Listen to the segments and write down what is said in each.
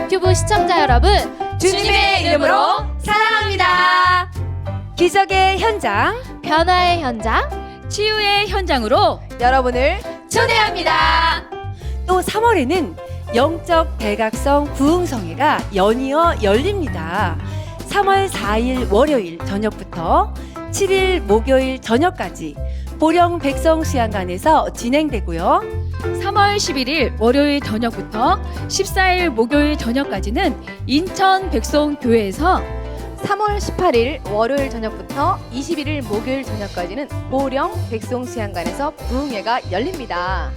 유튜브 시청자 여러분, 주님의 이름으로 사랑합니다. 기적의 현장, 변화의 현장, 치유의 현장으로 여러분을 초대합니다. 또 3월에는 영적 대각성 부흥성회가 연이어 열립니다. 3월 4일 월요일 저녁부터 7일 목요일 저녁까지 보령 백성수양관에서 진행되고요. 3월 11일 월요일 저녁부터 14일 목요일 저녁까지는 인천 백송교회에서 3월 18일 월요일 저녁부터 21일 목요일 저녁까지는 보령 백송수양관에서 부흥회가 열립니다.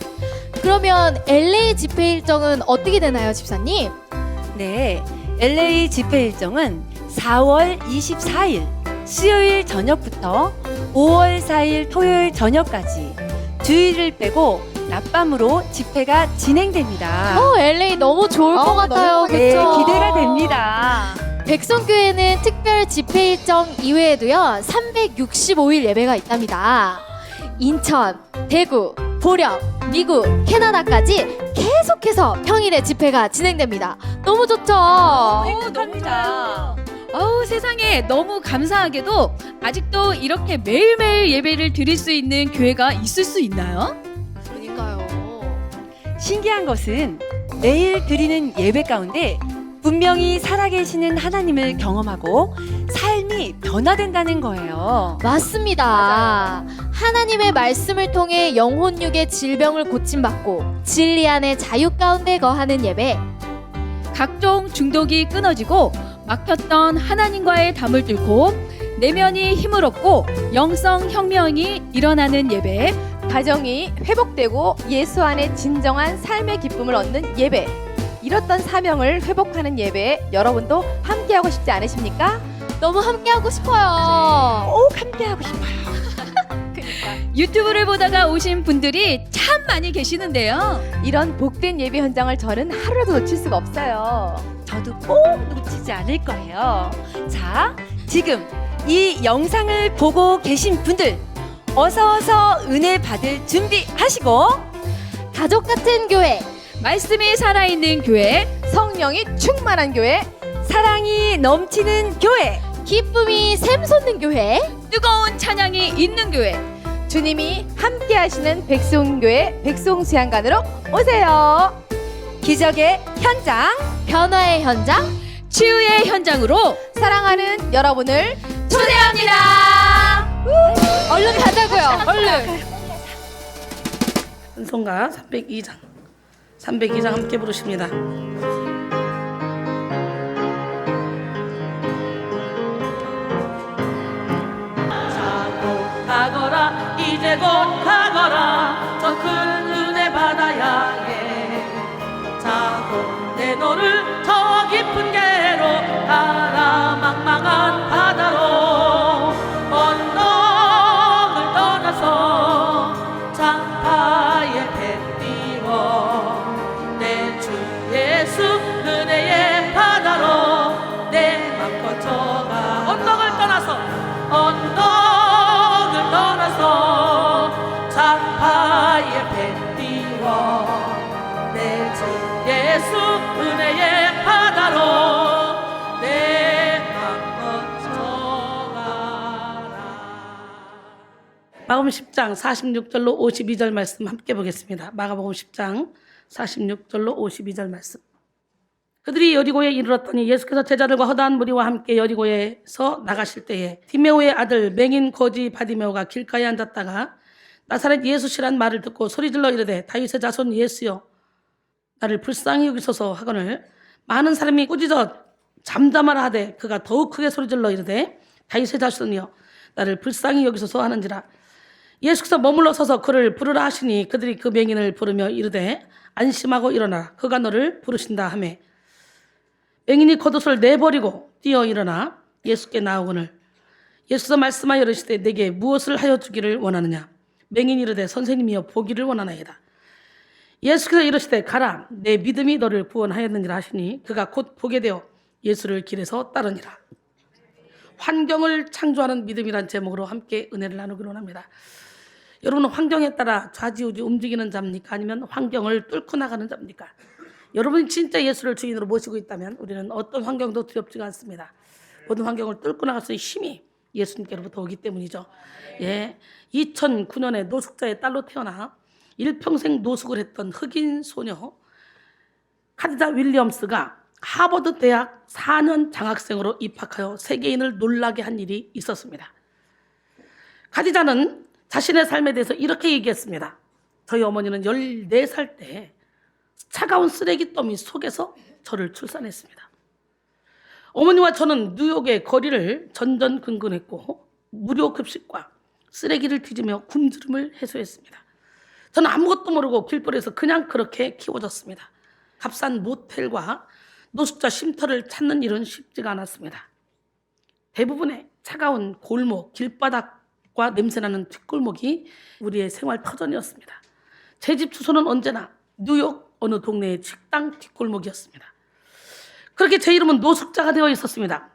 그러면 LA 집회 일정은 어떻게 되나요, 집사님? 네, LA 집회 일정은 4월 24일 수요일 저녁부터 5월 4일 토요일 저녁까지 주일을 빼고 낮밤으로 집회가 진행됩니다. LA 너무 좋을 것 같아요. 네, 그쵸? 기대가 됩니다. 백성교회는 특별 집회 일정 이외에도요 365일 예배가 있답니다. 인천, 대구, 보령, 미국, 캐나다까지 계속해서 평일에 집회가 진행됩니다. 너무 좋죠? 행복합니다. 아우, 세상에 너무 감사하게도 아직도 이렇게 매일매일 예배를 드릴 수 있는 교회가 있을 수 있나요? 그러니까요. 신기한 것은 매일 드리는 예배 가운데 분명히 살아계시는 하나님을 경험하고 삶이 변화된다는 거예요. 맞습니다. 하나님의 말씀을 통해 영혼육의 질병을 고침받고 진리 안에 자유 가운데 거하는 예배. 각종 중독이 끊어지고 막혔던 하나님과의 담을 뚫고 내면이 힘을 얻고 영성 혁명이 일어나는 예배, 가정이 회복되고 예수 안에 진정한 삶의 기쁨을 얻는 예배. 잃었던 사명을 회복하는 예배에 여러분도 함께하고 싶지 않으십니까? 너무 함께하고 싶어요. 꼭 함께하고 싶어요. 유튜브를 보다가 오신 분들이 참 많이 계시는데요. 이런 복된 예배 현장을 저는 하루라도 놓칠 수가 없어요. 저도 꼭 놓치지 않을 거예요. 자, 지금 이 영상을 보고 계신 분들 어서 은혜 받을 준비하시고 가족 같은 교회, 말씀이 살아있는 교회, 성령이 충만한 교회, 사랑이 넘치는 교회, 기쁨이 샘솟는 교회, 뜨거운 찬양이 있는 교회, 주님이 함께 하시는 백송교회 백송수양관으로 오세요. 기적의 현장, 변화의 현장, 치유의 현장으로 사랑하는 여러분을 초대합니다. 얼른 가자고요. 얼른. 찬송가 302장 함께 부르십니다. 자고 가거라, 이제 곧 가거라, 저 큰 은혜 받아야 해. 자고 내 너를 저 깊은 개로 가라, 망망한 바다로 언덕을 떠나서 장파에 배 띄워 내 주 예수 은혜의 바다로 내 맘 거쳐가. 언덕을 떠나서 장파에 배 띄워 내 주 예수 은혜의 바다로 내 맘 거쳐가라. 마가복음 10장 46절로 52절 말씀 함께 보겠습니다. 마가복음 10장 46절로 52절 말씀. 그들이 여리고에 이르렀더니 예수께서 제자들과 허다한 무리와 함께 여리고에서 나가실 때에 디메오의 아들 맹인 거지 바디메오가 길가에 앉았다가 나사렛 예수시란 말을 듣고 소리질러 이르되 다윗의 자손 예수여 나를 불쌍히 여기소서 하거늘 많은 사람이 꾸짖어 잠잠하라 하되 그가 더욱 크게 소리질러 이르되 다윗의 자손이여 나를 불쌍히 여기소서 하는지라. 예수께서 머물러 서서 그를 부르라 하시니 그들이 그 맹인을 부르며 이르되 안심하고 일어나라, 그가 너를 부르신다 하며 맹인이 겉옷을 내버리고 뛰어 일어나 예수께 나오거늘 예수께서 말씀하여 이르시되 내게 무엇을 하여 주기를 원하느냐. 맹인이 이르되 선생님이여 보기를 원하나이다. 예수께서 이르시되 가라, 내 믿음이 너를 구원하였느니라 하시니 그가 곧 보게 되어 예수를 길에서 따르니라. 환경을 창조하는 믿음이란 제목으로 함께 은혜를 나누기로 합니다. 여러분은 환경에 따라 좌지우지 움직이는 자입니까? 아니면 환경을 뚫고 나가는 자입니까? 여러분이 진짜 예수를 주인으로 모시고 있다면 우리는 어떤 환경도 두렵지가 않습니다. 모든 환경을 뚫고 나갈 수 있는 힘이 예수님께로부터 오기 때문이죠. 예, 2009년에 노숙자의 딸로 태어나 일평생 노숙을 했던 흑인 소녀 카디자 윌리엄스가 하버드 대학 4년 장학생으로 입학하여 세계인을 놀라게 한 일이 있었습니다. 카디자는 자신의 삶에 대해서 이렇게 얘기했습니다. 저희 어머니는 14살 때 차가운 쓰레기 더미 속에서 저를 출산했습니다. 어머니와 저는 뉴욕의 거리를 전전긍긍했고 무료 급식과 쓰레기를 뒤지며 굶주림을 해소했습니다. 저는 아무것도 모르고 길거리에서 그냥 그렇게 키워졌습니다. 값싼 모텔과 노숙자 쉼터를 찾는 일은 쉽지가 않았습니다. 대부분의 차가운 골목, 길바닥과 냄새나는 뒷골목이 우리의 생활 터전이었습니다. 제 집 주소는 언제나 뉴욕 어느 동네의 식당 뒷골목이었습니다. 그렇게 제 이름은 노숙자가 되어 있었습니다.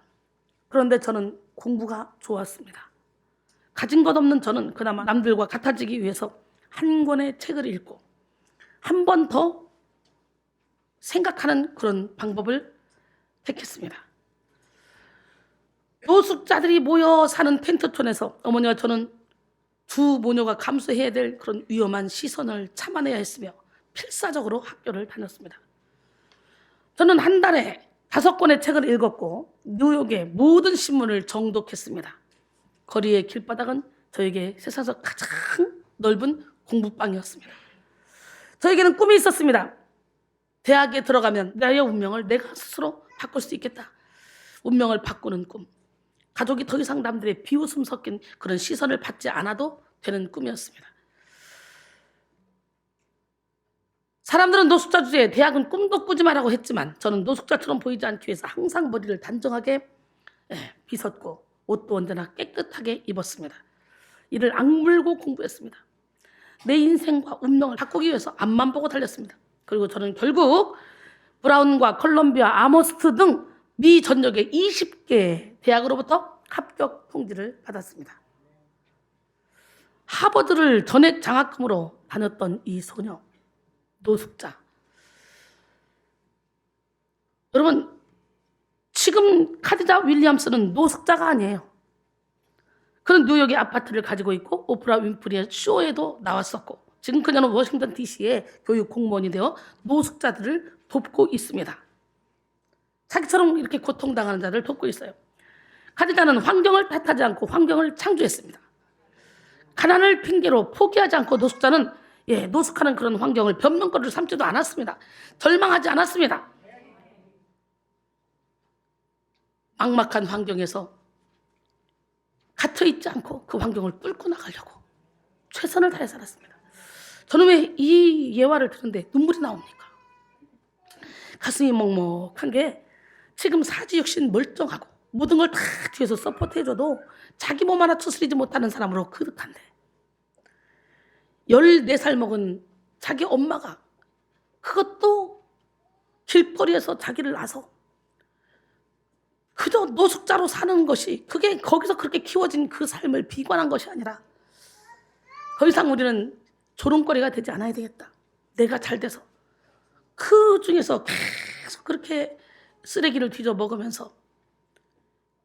그런데 저는 공부가 좋았습니다. 가진 것 없는 저는 그나마 남들과 같아지기 위해서 한 권의 책을 읽고 한 번 더 생각하는 그런 방법을 택했습니다. 노숙자들이 모여 사는 텐트촌에서 어머니와 저는 두 모녀가 감수해야 될 그런 위험한 시선을 참아내야 했으며 필사적으로 학교를 다녔습니다. 저는 한 달에 5권의 책을 읽었고 뉴욕의 모든 신문을 정독했습니다. 거리의 길바닥은 저에게 세상에서 가장 넓은 공부방이었습니다. 저에게는 꿈이 있었습니다. 대학에 들어가면 나의 운명을 내가 스스로 바꿀 수 있겠다. 운명을 바꾸는 꿈. 가족이 더 이상 남들의 비웃음 섞인 그런 시선을 받지 않아도 되는 꿈이었습니다. 사람들은 노숙자 주제에 대학은 꿈도 꾸지 마라고 했지만 저는 노숙자처럼 보이지 않기 위해서 항상 머리를 단정하게 빗었고 옷도 언제나 깨끗하게 입었습니다. 이를 악물고 공부했습니다. 내 인생과 운명을 바꾸기 위해서 앞만 보고 달렸습니다. 그리고 저는 결국 브라운과 컬럼비아, 아머스트 등 미 전역의 20개 대학으로부터 합격 통지를 받았습니다. 하버드를 전액 장학금으로 다녔던 이 소녀, 노숙자. 여러분, 지금 카디자 윌리엄스는 노숙자가 아니에요. 그는 뉴욕의 아파트를 가지고 있고 오프라 윈프리의 쇼에도 나왔었고 지금 그녀는 워싱턴 DC의 교육 공무원이 되어 노숙자들을 돕고 있습니다. 자기처럼 이렇게 고통당하는 자들을 돕고 있어요. 카디자는 환경을 탓하지 않고 환경을 창조했습니다. 가난을 핑계로 포기하지 않고 노숙자는 노숙하는 그런 환경을 변명거리를 삼지도 않았습니다. 절망하지 않았습니다. 막막한 환경에서 갇혀있지 않고 그 환경을 뚫고 나가려고 최선을 다해 살았습니다. 저는 왜 이 예화를 듣는데 눈물이 나옵니까? 가슴이 먹먹한 게 지금 사지육신 멀쩡하고 모든 걸 다 뒤에서 서포트해줘도 자기 몸 하나 추스리지 못하는 사람으로 그득한데 14살 먹은 자기 엄마가 그것도 길거리에서 자기를 놔서 그저 노숙자로 사는 것이 그게 거기서 그렇게 키워진 그 삶을 비관한 것이 아니라 더 이상 우리는 조롱거리가 되지 않아야 되겠다. 내가 잘 돼서 그 중에서 계속 그렇게 쓰레기를 뒤져 먹으면서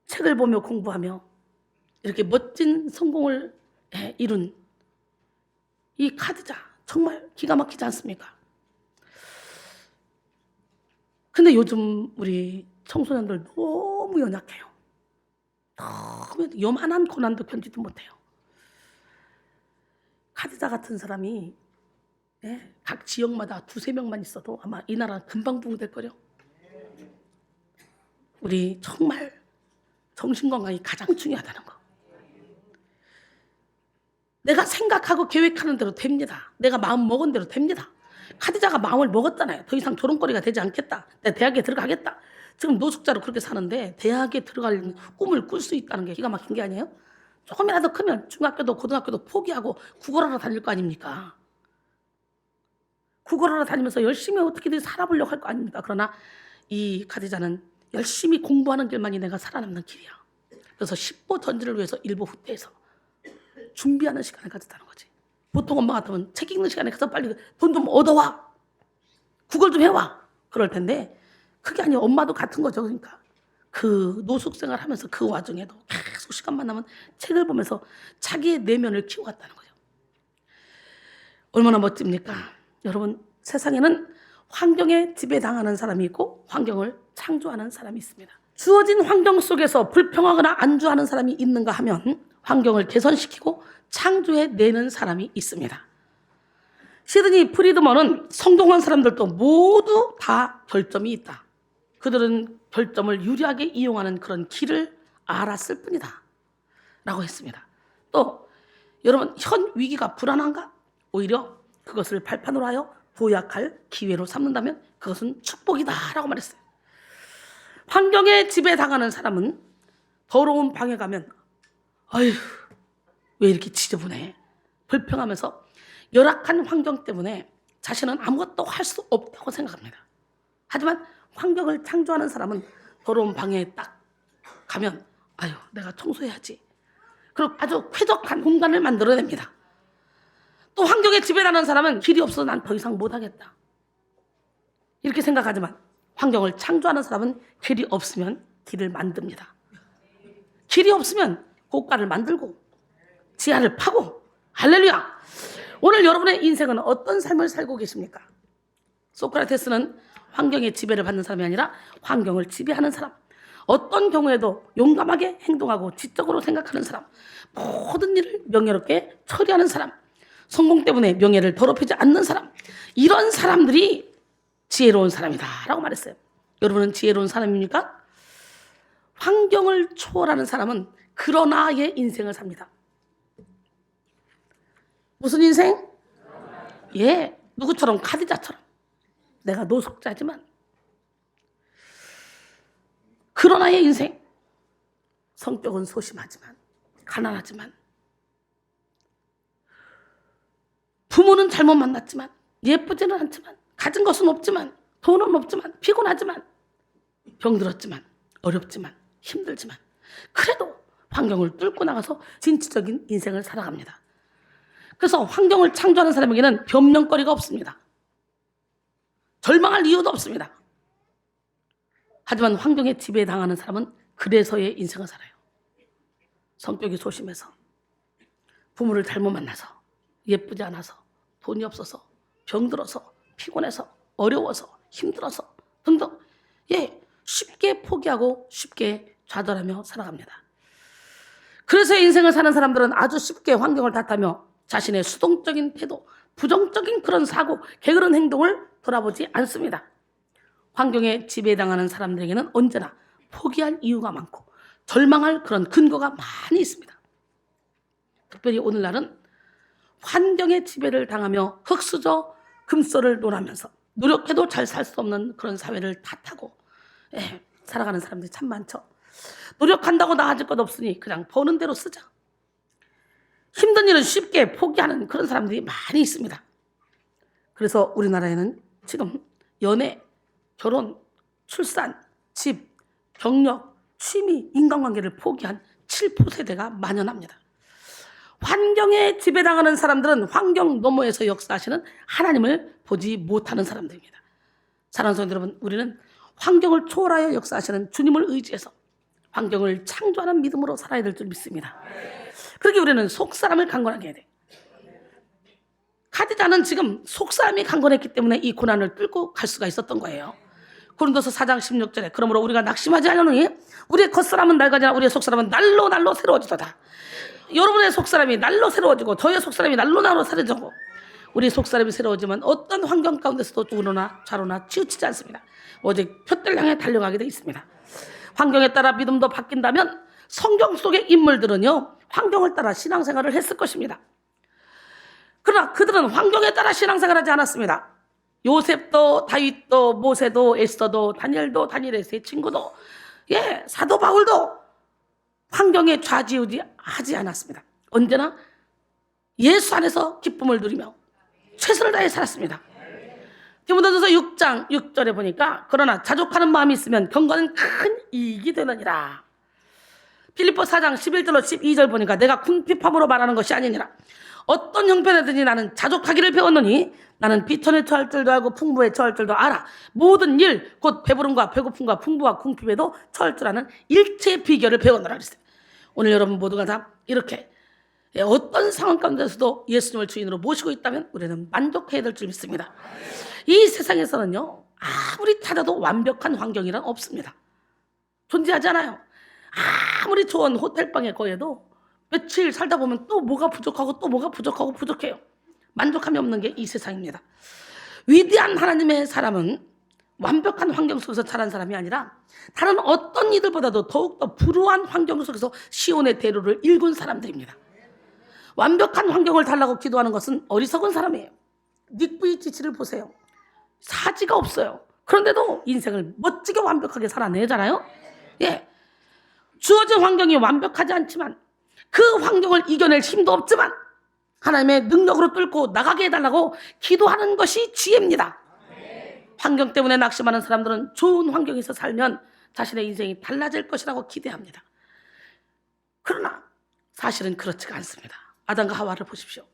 책을 보며 공부하며 이렇게 멋진 성공을 이룬 이 카디자 정말 기가 막히지 않습니까? 근데 요즘 우리 청소년들 너무 연약해요. 너무 요만한 고난도 견디도 못해요. 카디자 같은 사람이 각 지역마다 2-3명만 있어도 아마 이 나라 금방 부흥될 거려. 우리 정말 정신건강이 가장 중요하다는 거. 내가 생각하고 계획하는 대로 됩니다. 내가 마음 먹은 대로 됩니다. 카디자가 마음을 먹었잖아요. 더 이상 조롱거리가 되지 않겠다. 내가 대학에 들어가겠다. 지금 노숙자로 그렇게 사는데 대학에 들어갈 꿈을 꿀 수 있다는 게 기가 막힌 게 아니에요? 조금이라도 크면 중학교도 고등학교도 포기하고 국어를 하러 다닐 거 아닙니까? 국어를 하러 다니면서 열심히 어떻게든 살아보려고 할 거 아닙니까? 그러나 이 카디자는 열심히 공부하는 길만이 내가 살아남는 길이야. 그래서 10보 전지를 위해서 1보 후퇴해서 준비하는 시간을 가졌다는 거지. 보통 엄마 같으면 책 읽는 시간에 가서 빨리 돈 좀 얻어와. 국어를 좀 해와. 그럴 텐데 그게 아니에요. 엄마도 같은 거죠. 그러니까 그 노숙생활 하면서 그 와중에도 계속 시간만 나면 책을 보면서 자기의 내면을 키워갔다는 거죠. 얼마나 멋집니까? 여러분, 세상에는 환경에 지배당하는 사람이 있고 환경을 창조하는 사람이 있습니다. 주어진 환경 속에서 불평하거나 안주하는 사람이 있는가 하면 환경을 개선시키고 창조해내는 사람이 있습니다. 시드니 프리드먼은 성공한 사람들도 모두 다 결점이 있다. 그들은 결점을 유리하게 이용하는 그런 길을 알았을 뿐이다 라고 했습니다. 또 여러분, 현 위기가 불안한가? 오히려 그것을 발판으로 하여 도약할 기회로 삼는다면 그것은 축복이다 라고 말했어요. 환경에 지배당하는 사람은 더러운 방에 가면 아휴 왜 이렇게 지저분해 불평하면서 열악한 환경 때문에 자신은 아무것도 할 수 없다고 생각합니다. 하지만 환경을 창조하는 사람은 더러운 방에 딱 가면 아유 내가 청소해야지. 그리고 아주 쾌적한 공간을 만들어냅니다. 또 환경에 지배당하는 사람은 길이 없어서 난 더 이상 못하겠다 이렇게 생각하지만 환경을 창조하는 사람은 길이 없으면 길을 만듭니다. 길이 없으면 고가를 만들고 지하를 파고 할렐루야. 오늘 여러분의 인생은 어떤 삶을 살고 계십니까? 소크라테스는 환경의 지배를 받는 사람이 아니라 환경을 지배하는 사람, 어떤 경우에도 용감하게 행동하고 지적으로 생각하는 사람, 모든 일을 명예롭게 처리하는 사람, 성공 때문에 명예를 더럽히지 않는 사람, 이런 사람들이 지혜로운 사람이다 라고 말했어요. 여러분은 지혜로운 사람입니까? 환경을 초월하는 사람은 그러나의 인생을 삽니다. 무슨 인생? 예, 누구처럼? 카디자처럼. 내가 노숙자지만 그러나의 인생. 성격은 소심하지만 가난하지만 부모는 잘못 만났지만 예쁘지는 않지만 가진 것은 없지만 돈은 없지만 피곤하지만 병들었지만 어렵지만 힘들지만 그래도 환경을 뚫고 나가서 진취적인 인생을 살아갑니다. 그래서 환경을 창조하는 사람에게는 변명거리가 없습니다. 절망할 이유도 없습니다. 하지만 환경에 지배당하는 사람은 그래서의 인생을 살아요. 성격이 소심해서 부모를 잘못 만나서 예쁘지 않아서 돈이 없어서 병들어서 피곤해서 어려워서 힘들어서 등등 쉽게 포기하고 쉽게 좌절하며 살아갑니다. 그래서 인생을 사는 사람들은 아주 쉽게 환경을 탓하며 자신의 수동적인 태도, 부정적인 그런 사고, 게으른 행동을 돌아보지 않습니다. 환경에 지배당하는 사람들에게는 언제나 포기할 이유가 많고 절망할 그런 근거가 많이 있습니다. 특별히 오늘날은 환경의 지배를 당하며 흙수저 금쏘를 논하면서 노력해도 잘 살 수 없는 그런 사회를 탓하고 살아가는 사람들이 참 많죠. 노력한다고 나아질 것 없으니 그냥 버는 대로 쓰자. 힘든 일은 쉽게 포기하는 그런 사람들이 많이 있습니다. 그래서 우리나라에는 지금 연애, 결혼, 출산, 집, 경력, 취미, 인간관계를 포기한 7% 세대가 만연합니다. 환경에 지배당하는 사람들은 환경 너머에서 역사하시는 하나님을 보지 못하는 사람들입니다. 사랑하는 성도 여러분, 우리는 환경을 초월하여 역사하시는 주님을 의지해서 환경을 창조하는 믿음으로 살아야 될 줄 믿습니다. 그렇게 우리는 속사람을 강건하게 해야 돼. 카디자는 지금 속사람이 강건했기 때문에 이 고난을 뚫고 갈 수가 있었던 거예요. 고린도서 4장 16절에 그러므로 우리가 낙심하지 않으니 우리의 겉사람은 낡아지나 우리의 속사람은 날로 새로워지도다. 여러분의 속사람이 날로 새로워지고 저의 속사람이 날로 새로워지고 우리 속사람이 새로워지면 어떤 환경 가운데서도 우로나 좌로나 치우치지 않습니다. 오직 표대를 향해 달려가게 되어 있습니다. 환경에 따라 믿음도 바뀐다면 성경 속의 인물들은요 환경을 따라 신앙생활을 했을 것입니다. 그러나 그들은 환경에 따라 신앙생활하지 않았습니다. 요셉도 다윗도 모세도 에스더도 다니엘도 다니엘의 세 친구도 사도 바울도 환경에 좌지우지하지 않았습니다. 언제나 예수 안에서 기쁨을 누리며 최선을 다해 살았습니다. 디모데전서 6장 6절에 보니까 그러나 자족하는 마음이 있으면 경건은 큰 이익이 되느니라. 필립보 4장 11절로 12절 보니까 내가 궁핍함으로 말하는 것이 아니니라. 어떤 형편이든지 나는 자족하기를 배웠느니 나는 비천에 처할 줄도 알고 풍부에 처할 줄도 알아. 모든 일, 곧 배부름과 배고픔과 풍부와 궁핍에도 처할 줄 아는 일체의 비결을 배웠노라 그랬어요. 오늘 여러분 모두가 다 이렇게 어떤 상황 가운데서도 예수님을 주인으로 모시고 있다면 우리는 만족해야 될 줄 믿습니다. 이 세상에서는요, 아무리 찾아도 완벽한 환경이란 없습니다. 존재하지 않아요. 아무리 좋은 호텔방에 거해도 며칠 살다 보면 또 뭐가 부족하고 또 뭐가 부족하고 부족해요. 만족함이 없는 게 이 세상입니다. 위대한 하나님의 사람은 완벽한 환경 속에서 자란 사람이 아니라 다른 어떤 이들보다도 더욱더 불우한 환경 속에서 시온의 대로를 일군 사람들입니다. 완벽한 환경을 달라고 기도하는 것은 어리석은 사람이에요. 닉부이치치를 보세요. 사지가 없어요. 그런데도 인생을 멋지게 완벽하게 살아내잖아요. 예, 주어진 환경이 완벽하지 않지만 그 환경을 이겨낼 힘도 없지만 하나님의 능력으로 뚫고 나가게 해달라고 기도하는 것이 지혜입니다. 환경 때문에 낙심하는 사람들은 좋은 환경에서 살면 자신의 인생이 달라질 것이라고 기대합니다. 그러나 사실은 그렇지가 않습니다. 아담과 하와를 보십시오.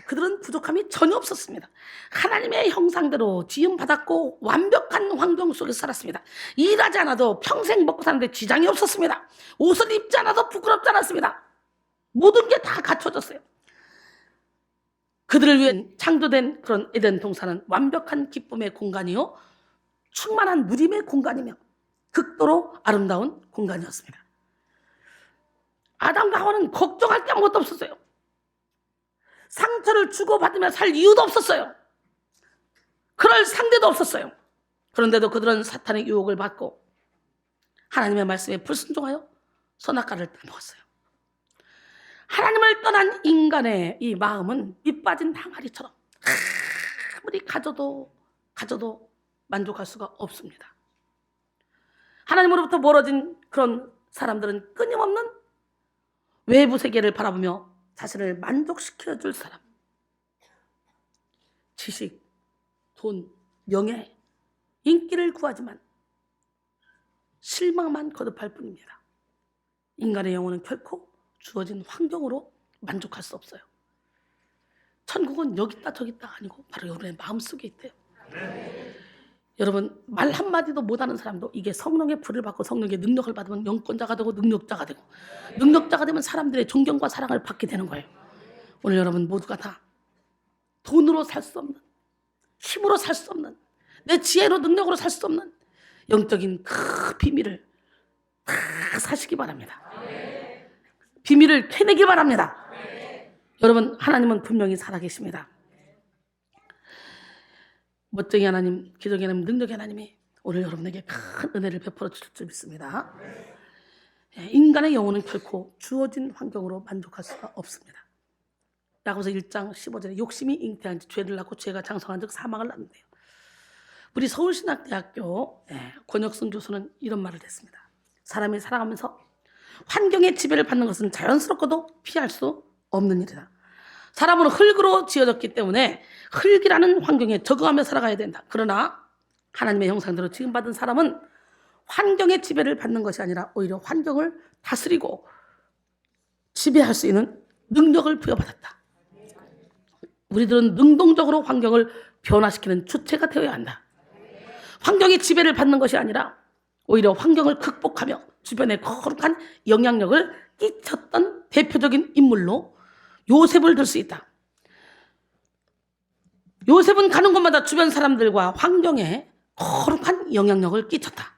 그들은 부족함이 전혀 없었습니다. 하나님의 형상대로 지음받았고 완벽한 환경 속에서 살았습니다. 일하지 않아도 평생 먹고 사는데 지장이 없었습니다. 옷을 입지 않아도 부끄럽지 않았습니다. 모든 게 다 갖춰졌어요. 그들을 위해 창조된 그런 에덴 동산은 완벽한 기쁨의 공간이요, 충만한 누림의 공간이며 극도로 아름다운 공간이었습니다. 아담과 하와는 걱정할 게 아무것도 없었어요. 상처를 주고받으며 살 이유도 없었어요. 그럴 상대도 없었어요. 그런데도 그들은 사탄의 유혹을 받고 하나님의 말씀에 불순종하여 선악과를 따먹었어요. 하나님을 떠난 인간의 이 마음은 밑 빠진 항아리처럼 아무리 가져도 만족할 수가 없습니다. 하나님으로부터 멀어진 그런 사람들은 끊임없는 외부 세계를 바라보며 자신을 만족시켜줄 사람, 지식, 돈, 명예, 인기를 구하지만 실망만 거듭할 뿐입니다. 인간의 영혼은 결코 주어진 환경으로 만족할 수 없어요. 천국은 여기 있다 저기 있다 아니고 바로 여러분의 마음속에 있대요. 여러분, 말 한마디도 못하는 사람도 이게 성령의 불을 받고 성령의 능력을 받으면 영권자가 되고 능력자가 되고, 능력자가 되면 사람들의 존경과 사랑을 받게 되는 거예요. 오늘 여러분 모두가 다 돈으로 살 수 없는, 힘으로 살 수 없는, 내 지혜로 능력으로 살 수 없는 영적인 그 비밀을 다 사시기 바랍니다. 비밀을 캐내기 바랍니다. 여러분, 하나님은 분명히 살아계십니다. 멋쟁이 하나님, 기적의 하나님, 능력의 하나님이 오늘 여러분에게 큰 은혜를 베풀어 주실 줄 믿습니다. 인간의 영혼은 결코 주어진 환경으로 만족할 수가 없습니다. 야고보서 1장 15절에 욕심이 잉태한 지 죄를 낳고 죄가 장성한 즉 사망을 낳는데요. 우리 서울신학대학교 권혁순 교수는 이런 말을 했습니다. 사람이 살아가면서 환경의 지배를 받는 것은 자연스럽고도 피할 수 없는 일이다. 사람은 흙으로 지어졌기 때문에 흙이라는 환경에 적응하며 살아가야 된다. 그러나 하나님의 형상대로 지음받은 사람은 환경의 지배를 받는 것이 아니라 오히려 환경을 다스리고 지배할 수 있는 능력을 부여받았다. 우리들은 능동적으로 환경을 변화시키는 주체가 되어야 한다. 환경의 지배를 받는 것이 아니라 오히려 환경을 극복하며 주변에 거룩한 영향력을 끼쳤던 대표적인 인물로 요셉을 들 수 있다. 요셉은 가는 곳마다 주변 사람들과 환경에 거룩한 영향력을 끼쳤다.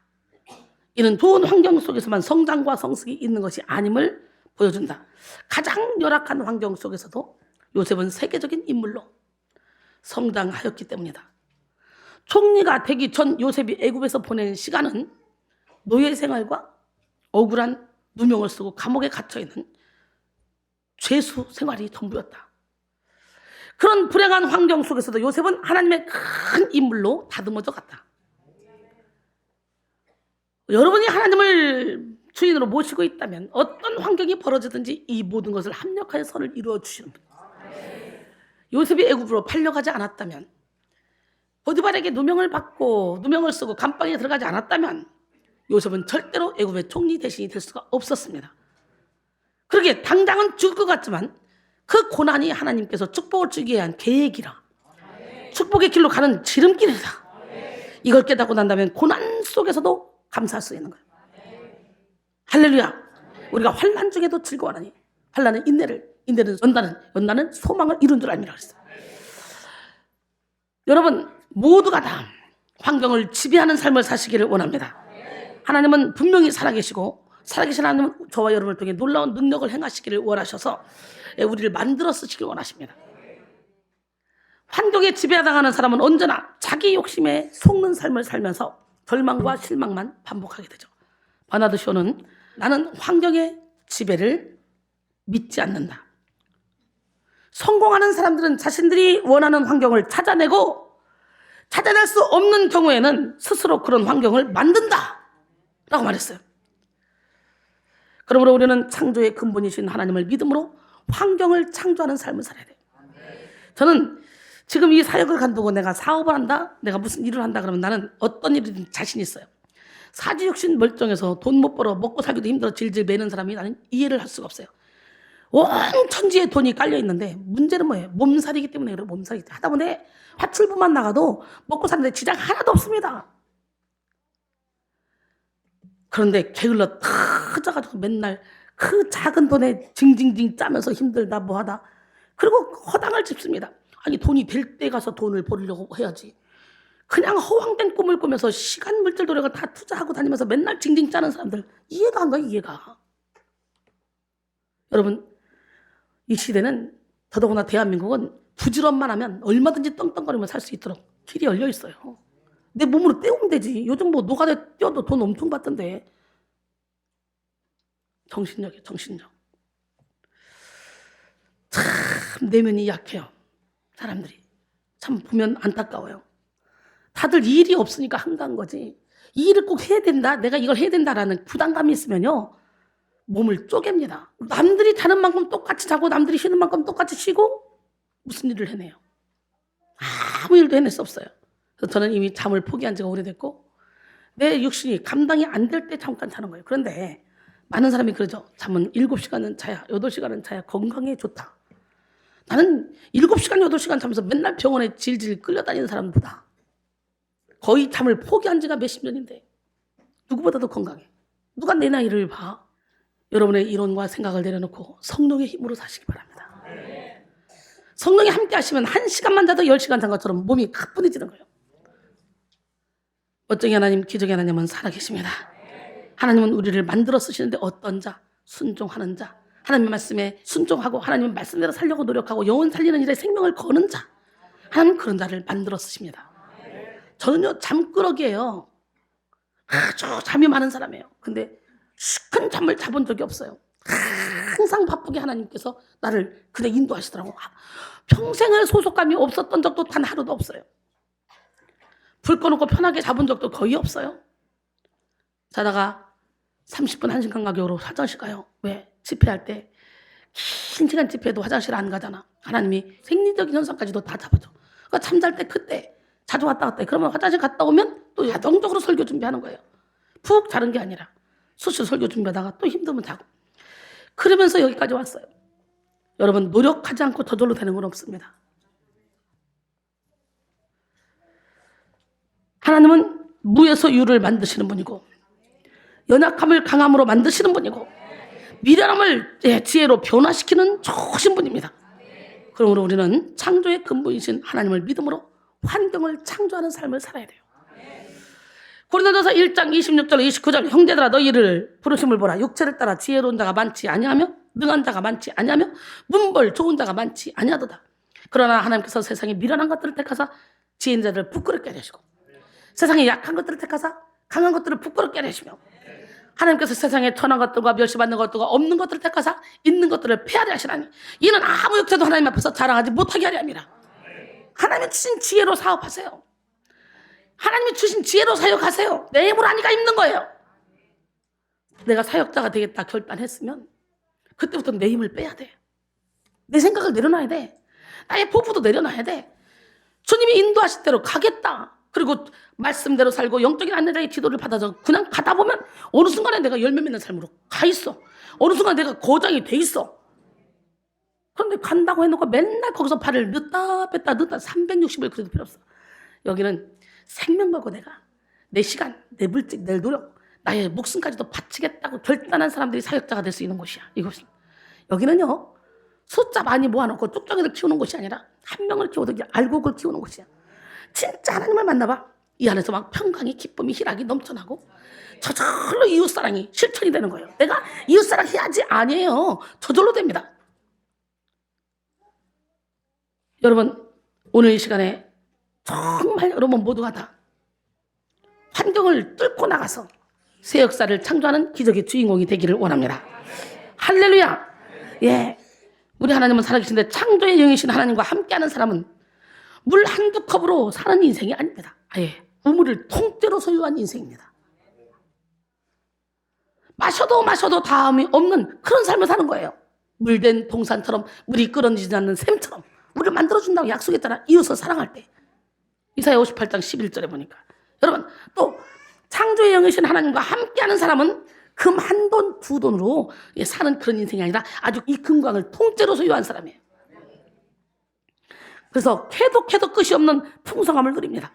이는 좋은 환경 속에서만 성장과 성숙이 있는 것이 아님을 보여준다. 가장 열악한 환경 속에서도 요셉은 세계적인 인물로 성장하였기 때문이다. 총리가 되기 전 요셉이 애굽에서 보낸 시간은 노예 생활과 억울한 누명을 쓰고 감옥에 갇혀있는 죄수 생활이 전부였다. 그런 불행한 환경 속에서도 요셉은 하나님의 큰 인물로 다듬어져 갔다. 여러분이 하나님을 주인으로 모시고 있다면 어떤 환경이 벌어지든지 이 모든 것을 합력하여 선을 이루어 주시는 분. 요셉이 애굽으로 팔려가지 않았다면, 보디발에게 누명을 받고 누명을 쓰고 감방에 들어가지 않았다면 요셉은 절대로 애굽의 총리 대신이 될 수가 없었습니다. 그러게 당장은 죽을 것 같지만 그 고난이 하나님께서 축복을 주기 위한 계획이라. 축복의 길로 가는 지름길이다. 이걸 깨닫고 난다면 고난 속에서도 감사할 수 있는 거예요. 할렐루야. 우리가 환난 중에도 즐거워하니 환난은 인내를, 인내는 연단은 소망을 이룬 줄 알미라 그랬어요. 여러분 모두가 다 환경을 지배하는 삶을 사시기를 원합니다. 하나님은 분명히 살아계시고 살아계신 하나님은 저와 여러분을 통해 놀라운 능력을 행하시기를 원하셔서 우리를 만들어 쓰시길 원하십니다. 환경에 지배당하는 사람은 언제나 자기 욕심에 속는 삶을 살면서 절망과 실망만 반복하게 되죠. 버나드 쇼는 나는 환경의 지배를 믿지 않는다. 성공하는 사람들은 자신들이 원하는 환경을 찾아내고 찾아낼 수 없는 경우에는 스스로 그런 환경을 만든다 라고 말했어요. 그러므로 우리는 창조의 근본이신 하나님을 믿음으로 환경을 창조하는 삶을 살아야 돼요. 저는 지금 이 사역을 간두고 내가 사업을 한다, 내가 무슨 일을 한다 그러면 나는 어떤 일이든 자신 있어요. 사지욕심 멀쩡해서 돈 못 벌어 먹고 살기도 힘들어 질질 매는 사람이 나는 이해를 할 수가 없어요. 온 천지에 돈이 깔려 있는데 문제는 뭐예요? 몸살이기 때문에 그래요. 몸살이기 때문에 하다 보니 화출부만 나가도 먹고 사는데 지장 하나도 없습니다. 그런데 게을러 터져가지고 맨날 그 작은 돈에 징징징 짜면서 힘들다 뭐하다 그리고 허당을 짚습니다. 아니 돈이 될 때 가서 돈을 벌려고 해야지. 그냥 허황된 꿈을 꾸면서 시간 물질 노력을 다 투자하고 다니면서 맨날 징징 짜는 사람들 이해가 안 가요. 이해가. 여러분 이 시대는 더더구나 대한민국은 부지런만 하면 얼마든지 떵떵거리며 살 수 있도록 길이 열려 있어요. 내 몸으로 때우면 되지. 요즘 뭐 노가다 뛰어도 돈 엄청 받던데. 정신력이에요. 정신력. 참 내면이 약해요. 사람들이. 참 보면 안타까워요. 다들 일이 없으니까 한가한 거지. 이 일을 꼭 해야 된다. 내가 이걸 해야 된다라는 부담감이 있으면요. 몸을 쪼갭니다. 남들이 자는 만큼 똑같이 자고 남들이 쉬는 만큼 똑같이 쉬고 무슨 일을 해내요. 아무 일도 해낼 수 없어요. 그래서 저는 이미 잠을 포기한 지가 오래됐고 내 육신이 감당이 안 될 때 잠깐 자는 거예요. 그런데 많은 사람이 그러죠. 잠은 7시간은 자야 8시간은 자야 건강에 좋다. 나는 7시간 8시간 자면서 맨날 병원에 질질 끌려다니는 사람보다 거의 잠을 포기한 지가 몇십 년인데 누구보다도 건강해. 누가 내 나이를 봐. 여러분의 이론과 생각을 내려놓고 성령의 힘으로 사시기 바랍니다. 성령이 함께 하시면 1시간만 자도 10시간 잔 것처럼 몸이 가뿐해지는 거예요. 어쩌기 하나님, 기적의 하나님은 살아계십니다. 하나님은 우리를 만들어 쓰시는데 어떤 자? 순종하는 자. 하나님의 말씀에 순종하고 하나님의 말씀대로 살려고 노력하고 영혼 살리는 일에 생명을 거는 자. 하나님 그런 자를 만들어 쓰십니다. 저는요 잠꾸러기예요. 아주 잠이 많은 사람이에요. 근데 큰 잠을 자본 적이 없어요. 항상 바쁘게 하나님께서 나를 그냥 인도하시더라고. 평생을 소속감이 없었던 적도 단 하루도 없어요. 불 꺼놓고 편하게 자본 적도 거의 없어요. 자다가 30분 1시간 간격으로 화장실 가요. 왜? 집회할 때 긴 시간 집회도 화장실 안 가잖아. 하나님이 생리적인 현상까지도 다 잡아줘. 그러니까 잠잘 때 그때 자주 왔다 갔다 해. 그러면 화장실 갔다 오면 또 자동적으로 설교 준비하는 거예요. 푹 자는 게 아니라 수시 설교 준비하다가 또 힘들면 자고. 그러면서 여기까지 왔어요. 여러분 노력하지 않고 저절로 되는 건 없습니다. 하나님은 무에서 유를 만드시는 분이고 연약함을 강함으로 만드시는 분이고 미련함을 지혜로 변화시키는 좋으신 분입니다. 그러므로 우리는 창조의 근본이신 하나님을 믿음으로 환경을 창조하는 삶을 살아야 돼요. 고린도전서 1장 26절 29절 형제들아 너희를 부르심을 보라. 육체를 따라 지혜로운 자가 많지 아니하며 능한 자가 많지 아니하며 문벌 좋은 자가 많지 아니하도다. 그러나 하나님께서 세상에 미련한 것들을 택하사 지혜 있는 자들을 부끄럽게 하시고 세상에 약한 것들을 택하사 강한 것들을 부끄럽게 하시며 하나님께서 세상에 천한 것들과 멸시받는 것들과 없는 것들을 택하사 있는 것들을 폐하려 하시나니 이는 아무 육체도 하나님 앞에서 자랑하지 못하게 하려 함이라. 하나님이 주신 지혜로 사업하세요. 하나님이 주신 지혜로 사역하세요. 내 힘으로 하니까 힘든 거예요. 내가 사역자가 되겠다 결단했으면 그때부터 내 힘을 빼야 돼. 내 생각을 내려놔야 돼. 나의 포부도 내려놔야 돼. 주님이 인도하실 대로 가겠다. 그리고 말씀대로 살고 영적인 안내자의 지도를 받아서 그냥 가다 보면 어느 순간에 내가 열매 맺는 삶으로 가 있어. 어느 순간 내가 거장이 돼 있어. 그런데 간다고 해놓고 맨날 거기서 발을 넣다 뺐다 360일 그래도 필요 없어. 여기는 생명 걸고 내가 내 시간, 내 물질, 내 노력, 나의 목숨까지도 바치겠다고 결단한 사람들이 사역자가 될 수 있는 곳이야. 이곳은. 여기는요, 숫자 많이 모아놓고 뚝정이를 키우는 곳이 아니라 한 명을 키워도 알곡을 키우는 곳이야. 진짜 하나님을 만나봐. 이 안에서 막 평강이, 기쁨이, 희락이 넘쳐나고 저절로 이웃사랑이 실천이 되는 거예요. 내가 이웃사랑 해야지 아니에요. 저절로 됩니다. 여러분, 오늘 이 시간에 정말 여러분 모두가 다 환경을 뚫고 나가서 새 역사를 창조하는 기적의 주인공이 되기를 원합니다. 할렐루야. 예, 우리 하나님은 살아계신데 창조의 영이신 하나님과 함께하는 사람은 물 한두 컵으로 사는 인생이 아닙니다. 아예 우물을 통째로 소유한 인생입니다. 마셔도 다음이 없는 그런 삶을 사는 거예요. 물된 동산처럼 물이 끓어지지 않는 샘처럼 우리를 만들어준다고 약속했잖아. 이웃을 사랑할 때. 이사야 58장 11절에 보니까. 여러분, 또 창조의 영이신 하나님과 함께하는 사람은 금 한 돈, 두 돈으로 사는 그런 인생이 아니라 아주 이 금광을 통째로 소유한 사람이에요. 그래서 캐도 끝이 없는 풍성함을 누립니다.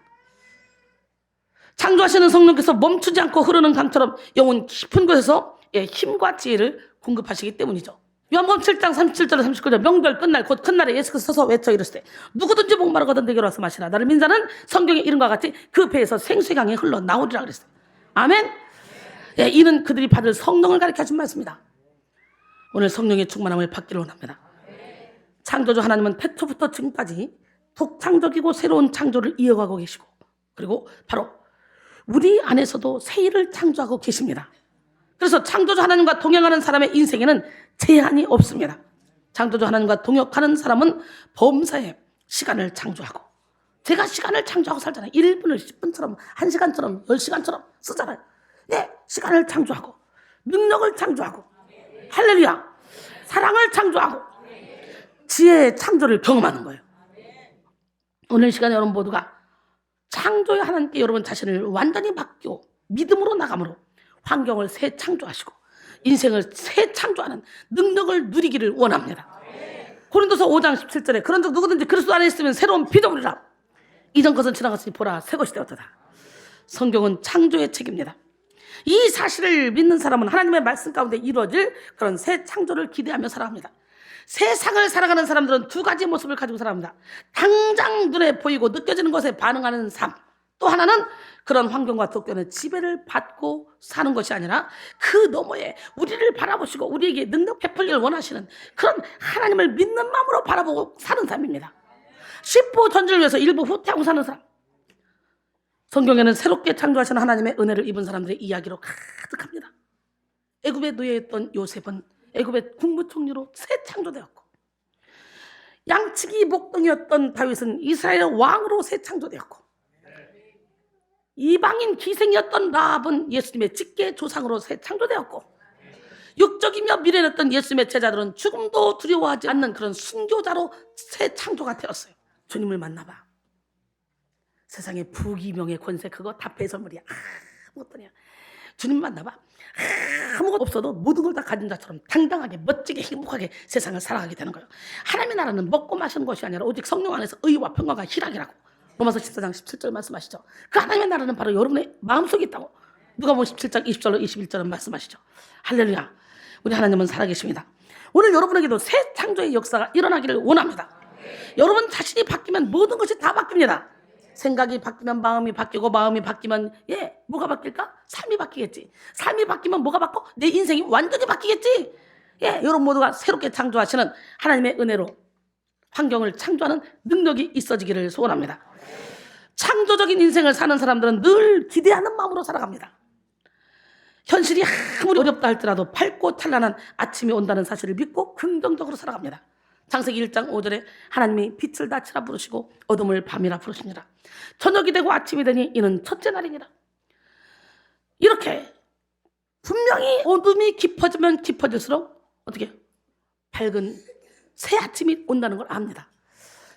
창조하시는 성령께서 멈추지 않고 흐르는 강처럼 영혼 깊은 곳에서 힘과 지혜를 공급하시기 때문이죠. 요한복음 7장 37절에 39절 명절 끝날 곧 큰날에 예수께서 서서 외쳐 이르시되 누구든지 목마르거든 내게로 와서 마시라. 나를 믿는 자는 성경의 이름과 같이 그 배에서 생수의 강이 흘러나오리라 그랬어요. 아멘. 예, 이는 그들이 받을 성령을 가르쳐 준 말씀입니다. 오늘 성령의 충만함을 받기를 원합니다. 창조주 하나님은 태초부터 지금까지 독창적이고 새로운 창조를 이어가고 계시고 그리고 바로 우리 안에서도 새 일을 창조하고 계십니다. 그래서 창조주 하나님과 동행하는 사람의 인생에는 제한이 없습니다. 창조주 하나님과 동역하는 사람은 범사에 시간을 창조하고 제가 시간을 창조하고 살잖아요. 1분을 10분처럼 1시간처럼 10시간처럼 쓰잖아요. 네, 시간을 창조하고 능력을 창조하고 할렐루야 사랑을 창조하고 지혜의 창조를 경험하는 거예요. 오늘 시간에 여러분 모두가 창조의 하나님께 여러분 자신을 완전히 맡기고 믿음으로 나감으로 환경을 새 창조하시고 인생을 새 창조하는 능력을 누리기를 원합니다. 고린도서 5장 17절에 그런즉 누구든지 그리스도 안에 있으면 새로운 피조물이라 이전 것은 지나갔으니 보라 새 것이 되었다. 성경은 창조의 책입니다. 이 사실을 믿는 사람은 하나님의 말씀 가운데 이루어질 그런 새 창조를 기대하며 살아갑니다. 세상을 살아가는 사람들은 두 가지 모습을 가지고 살아갑니다. 당장 눈에 보이고 느껴지는 것에 반응하는 삶. 또 하나는 그런 환경과 독견의 지배를 받고 사는 것이 아니라 그 너머에 우리를 바라보시고 우리에게 능력 베풀기를 원하시는 그런 하나님을 믿는 마음으로 바라보고 사는 삶입니다. 십보 전쟁을 위해서 일부 후퇴하고 사는 사람. 성경에는 새롭게 창조하신 하나님의 은혜를 입은 사람들의 이야기로 가득합니다. 애굽에 노예했던 요셉은 애굽의 국무총리로 새 창조되었고 양치기 목동이었던 다윗은 이스라엘의 왕으로 새 창조되었고 이방인 기생이었던 라합은 예수님의 직계 조상으로 새 창조되었고 육적이며 미련했던 예수님의 제자들은 죽음도 두려워하지 않는 그런 순교자로 새 창조가 되었어요. 주님을 만나봐. 세상의 부귀명예 권세 그거 다 배설물이야. 아무것도냐. 주님 만나봐. 아무것도 없어도 모든 걸 다 가진 자처럼 당당하게 멋지게 행복하게 세상을 살아가게 되는 거예요. 하나님의 나라는 먹고 마시는 것이 아니라 오직 성령 안에서 의와 평강과 희락이라고 로마서 14장 17절 말씀하시죠. 그 하나님의 나라는 바로 여러분의 마음속에 있다고 누가복음 17장 20절로 21절은 말씀하시죠. 할렐루야. 우리 하나님은 살아계십니다. 오늘 여러분에게도 새 창조의 역사가 일어나기를 원합니다. 여러분 자신이 바뀌면 모든 것이 다 바뀝니다. 생각이 바뀌면 마음이 바뀌고 마음이 바뀌면 뭐가 바뀔까? 삶이 바뀌겠지. 삶이 바뀌면 뭐가 바뀌고 내 인생이 완전히 바뀌겠지. 여러분 모두가 새롭게 창조하시는 하나님의 은혜로 환경을 창조하는 능력이 있어지기를 소원합니다. 창조적인 인생을 사는 사람들은 늘 기대하는 마음으로 살아갑니다. 현실이 아무리 어렵다 할지라도 밝고 찬란한 아침이 온다는 사실을 믿고 긍정적으로 살아갑니다. 창세기 1장 5절에 하나님이 빛을 낮이라 부르시고 어둠을 밤이라 부르시니라. 저녁이 되고 아침이 되니 이는 첫째 날이니라. 이렇게 분명히 어둠이 깊어지면 깊어질수록 어떻게 밝은 새 아침이 온다는 걸 압니다.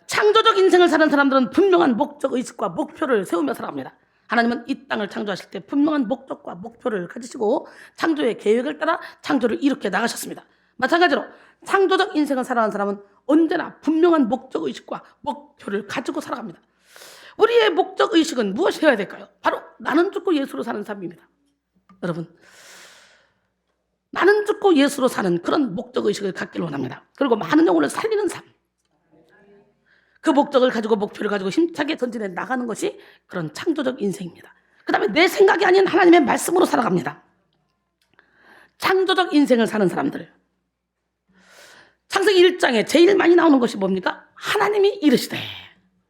창조적 인생을 사는 사람들은 분명한 목적 의식과 목표를 세우며 살아갑니다. 하나님은 이 땅을 창조하실 때 분명한 목적과 목표를 가지시고 창조의 계획을 따라 창조를 이렇게 나가셨습니다. 마찬가지로 창조적 인생을 살아가는 사람은 언제나 분명한 목적의식과 목표를 가지고 살아갑니다. 우리의 목적의식은 무엇이어야 될까요? 바로 나는 죽고 예수로 사는 삶입니다. 여러분, 나는 죽고 예수로 사는 그런 목적의식을 갖기를 원합니다. 그리고 많은 영혼을 살리는 삶, 그 목적을 가지고 목표를 가지고 힘차게 전진해 나가는 것이 그런 창조적 인생입니다. 그 다음에 내 생각이 아닌 하나님의 말씀으로 살아갑니다. 창조적 인생을 사는 사람들, 창세기 1장에 제일 많이 나오는 것이 뭡니까? 하나님이 이르시되,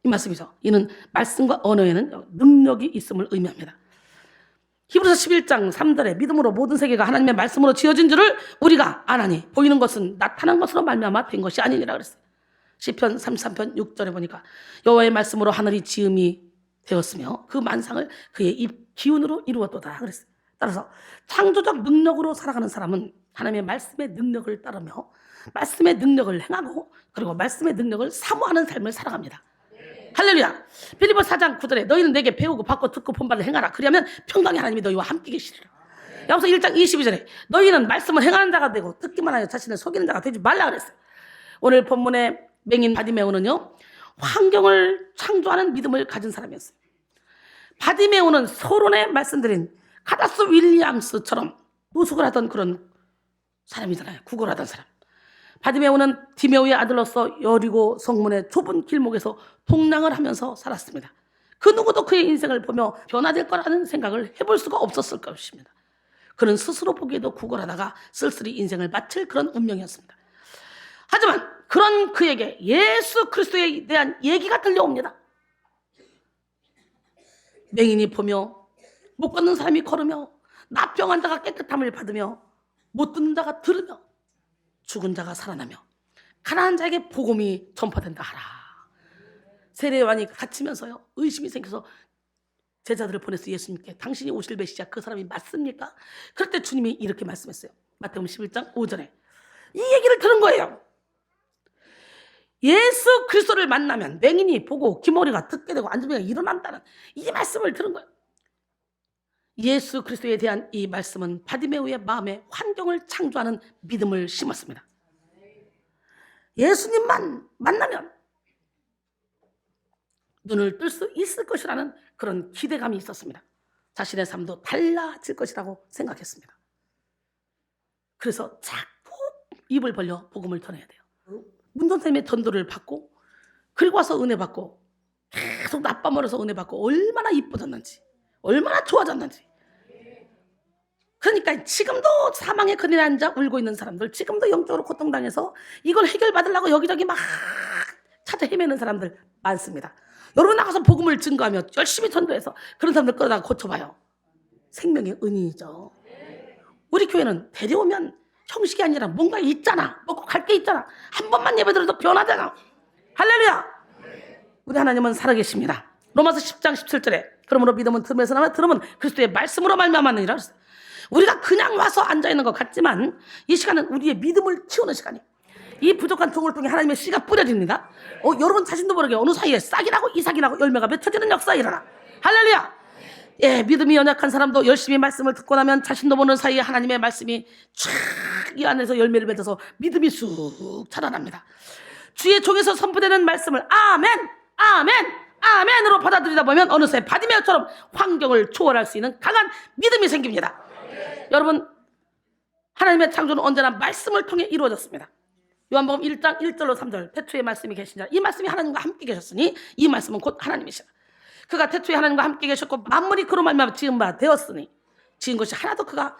이 말씀이죠. 이는 말씀과 언어에는 능력이 있음을 의미합니다. 히브리서 11장 3절에 믿음으로 모든 세계가 하나님의 말씀으로 지어진 줄을 우리가 아나니 보이는 것은 나타난 것으로 말미암아 된 것이 아니니라 그랬어요. 시편 33편 6절에 보니까 여호와의 말씀으로 하늘이 지음이 되었으며 그 만상을 그의 입 기운으로 이루었도다 그랬어요. 따라서 창조적 능력으로 살아가는 사람은 하나님의 말씀의 능력을 따르며 말씀의 능력을 행하고 그리고 말씀의 능력을 사모하는 삶을 살아갑니다. 할렐루야. 빌립보 4장 9절에 너희는 내게 배우고 받고 듣고 본바를 행하라. 그리하면 평강의 하나님이 너희와 함께 계시리라. 야고보서 1장 22절에 너희는 말씀을 행하는 자가 되고 듣기만 하여 자신을 속이는 자가 되지 말라 그랬어요. 오늘 본문의 맹인 바디메오는요, 환경을 창조하는 믿음을 가진 사람이었어요. 바디메오는 서론에 말씀드린 카다스 윌리엄스처럼 노숙을 하던 그런 사람이잖아요. 구걸을 하던 사람. 바디메오는 디메오의 아들로서 여리고 성문의 좁은 길목에서 동랑을 하면서 살았습니다. 그 누구도 그의 인생을 보며 변화될 거라는 생각을 해볼 수가 없었을 것입니다. 그는 스스로 보기에도 구걸하다가 쓸쓸히 인생을 마칠 그런 운명이었습니다. 하지만 그런 그에게 예수 그리스도에 대한 얘기가 들려옵니다. 맹인이 보며 못 걷는 사람이 걸으며 나병한 자가 깨끗함을 받으며 못 듣는 자가 들으며 죽은 자가 살아나며 가난한 자에게 복음이 전파된다 하라. 세례요한이 갇히면서요, 의심이 생겨서 제자들을 보내서 예수님께 당신이 오실 메시아 그 사람이 맞습니까? 그럴 때 주님이 이렇게 말씀했어요. 마태복음 11장 5절에 이 얘기를 들은 거예요. 예수 그리스도를 만나면 맹인이 보고 귀머리가 듣게 되고 앉으면 일어난다는 이 말씀을 들은 거예요. 예수 그리스도에 대한 이 말씀은 바디메오의 마음에 환경을 창조하는 믿음을 심었습니다. 예수님만 만나면 눈을 뜰 수 있을 것이라는 그런 기대감이 있었습니다. 자신의 삶도 달라질 것이라고 생각했습니다. 그래서 자꾸 입을 벌려 복음을 전해야 돼요. 문전쌤의 전도를 받고 그리고 와서 은혜 받고 계속 낮밤 멀어서 은혜 받고 얼마나 이뻐졌는지, 얼마나 좋아졌는지. 그러니까 지금도 사망의 그늘에 앉아 울고 있는 사람들, 지금도 영적으로 고통당해서 이걸 해결받으려고 여기저기 막 찾아 헤매는 사람들 많습니다. 여러분 나가서 복음을 증거하며 열심히 전도해서 그런 사람들 끌어다가 고쳐봐요. 생명의 은인이죠. 우리 교회는 데려오면 형식이 아니라 뭔가 있잖아. 먹고 갈 게 있잖아. 한 번만 예배드려도 변하잖아. 할렐루야. 우리 하나님은 살아계십니다. 로마서 10장 17절에 그러므로 믿음은 들음에서 나와 들음은 그리스도의 말씀으로 말미암았느니라 그랬어요. 우리가 그냥 와서 앉아있는 것 같지만 이 시간은 우리의 믿음을 키우는 시간이에요. 이 부족한 종을 통해 하나님의 씨가 뿌려집니다. 여러분 자신도 모르게 어느 사이에 싹이 나고 이삭이 나고 열매가 맺혀지는 역사가 일어나. 할렐루야. 예, 믿음이 연약한 사람도 열심히 말씀을 듣고 나면 자신도 모르는 사이에 하나님의 말씀이 쫙 이 안에서 열매를 맺어서 믿음이 쑥 자라납니다. 주의 종에서 선포되는 말씀을 아멘, 아멘, 아멘으로 받아들이다 보면 어느새 바디메오처럼 환경을 초월할 수 있는 강한 믿음이 생깁니다. 여러분, 하나님의 창조는 언제나 말씀을 통해 이루어졌습니다. 요한복음 1장 1절로 3절 태초에 말씀이 계신 자, 이 말씀이 하나님과 함께 계셨으니 이 말씀은 곧 하나님이시다. 그가 태초에 하나님과 함께 계셨고 만물이 그로 말미암아 지은 바 되었으니 지은 것이 하나도 그가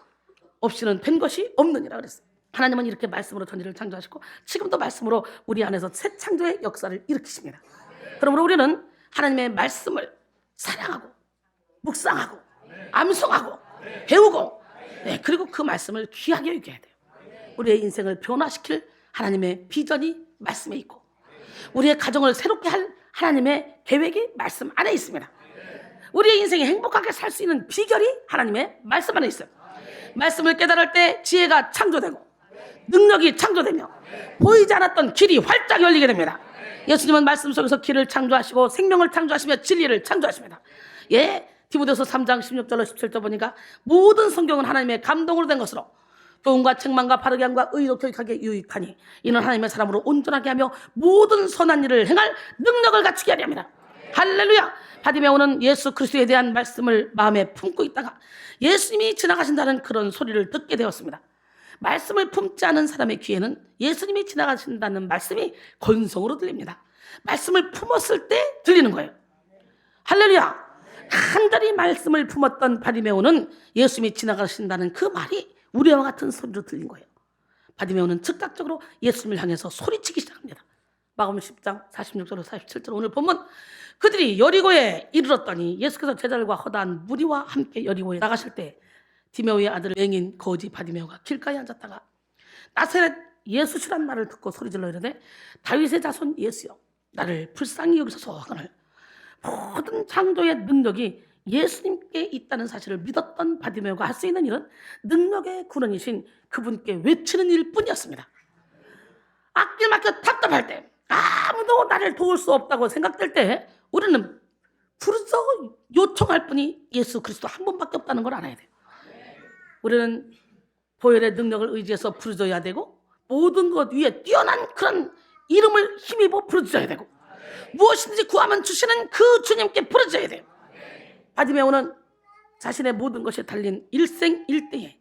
없이는 된 것이 없느니라 그랬어요. 하나님은 이렇게 말씀으로 전지를 창조하시고 지금도 말씀으로 우리 안에서 새 창조의 역사를 일으키십니다. 그러므로 우리는 하나님의 말씀을 사랑하고 묵상하고 암송하고 배우고 그리고 그 말씀을 귀하게 여겨야 돼요. 우리의 인생을 변화시킬 하나님의 비전이 말씀에 있고 우리의 가정을 새롭게 할 하나님의 계획이 말씀 안에 있습니다. 우리의 인생이 행복하게 살 수 있는 비결이 하나님의 말씀 안에 있어요. 말씀을 깨달을 때 지혜가 창조되고 능력이 창조되며 보이지 않았던 길이 활짝 열리게 됩니다. 예수님은 말씀 속에서 길을 창조하시고 생명을 창조하시며 진리를 창조하십니다. 예, 디모데후서 3장 16절로 17절 보니까 모든 성경은 하나님의 감동으로 된 것으로 교훈과 책망과 바르게 함과 의로 교육하게 유익하니 이는 하나님의 사람으로 온전하게 하며 모든 선한 일을 행할 능력을 갖추게 하려 함이라. 할렐루야. 바디메오는 예수 그리스도에 대한 말씀을 마음에 품고 있다가 예수님이 지나가신다는 그런 소리를 듣게 되었습니다. 말씀을 품지 않은 사람의 귀에는 예수님이 지나가신다는 말씀이 건성으로 들립니다. 말씀을 품었을 때 들리는 거예요. 할렐루야. 간절히 말씀을 품었던 바디메오는 예수님이 지나가신다는 그 말이 우리와 같은 소리로 들린 거예요. 바디메오는 즉각적으로 예수님을 향해서 소리치기 시작합니다. 마가복음 10장 46절로 47절 오늘 본문 그들이 여리고에 이르렀더니 예수께서 제자들과 허다한 무리와 함께 여리고에 나가실 때 디메오의 아들 맹인 거지 바디메오가 길가에 앉았다가 나사렛 예수시란 말을 듣고 소리질러 이르되 다윗의 자손 예수여 나를 불쌍히 여기소서 하거늘 모든 창조의 능력이 예수님께 있다는 사실을 믿었던 바디메오가 할 수 있는 일은 능력의 근원이신 그분께 외치는 일뿐이었습니다. 앞길 막혀 답답할 때 아무도 나를 도울 수 없다고 생각될 때 우리는 부르짖어 요청할 분이 예수 그리스도 한 분밖에 없다는 걸 알아야 돼요. 우리는 보혈의 능력을 의지해서 부르짖어야 되고 모든 것 위에 뛰어난 그런 이름을 힘입어 부르짖어야 되고 무엇이든지 구하면 주시는 그 주님께 부르짖어야 돼요. 바디메오는 자신의 모든 것이 달린 일생일대에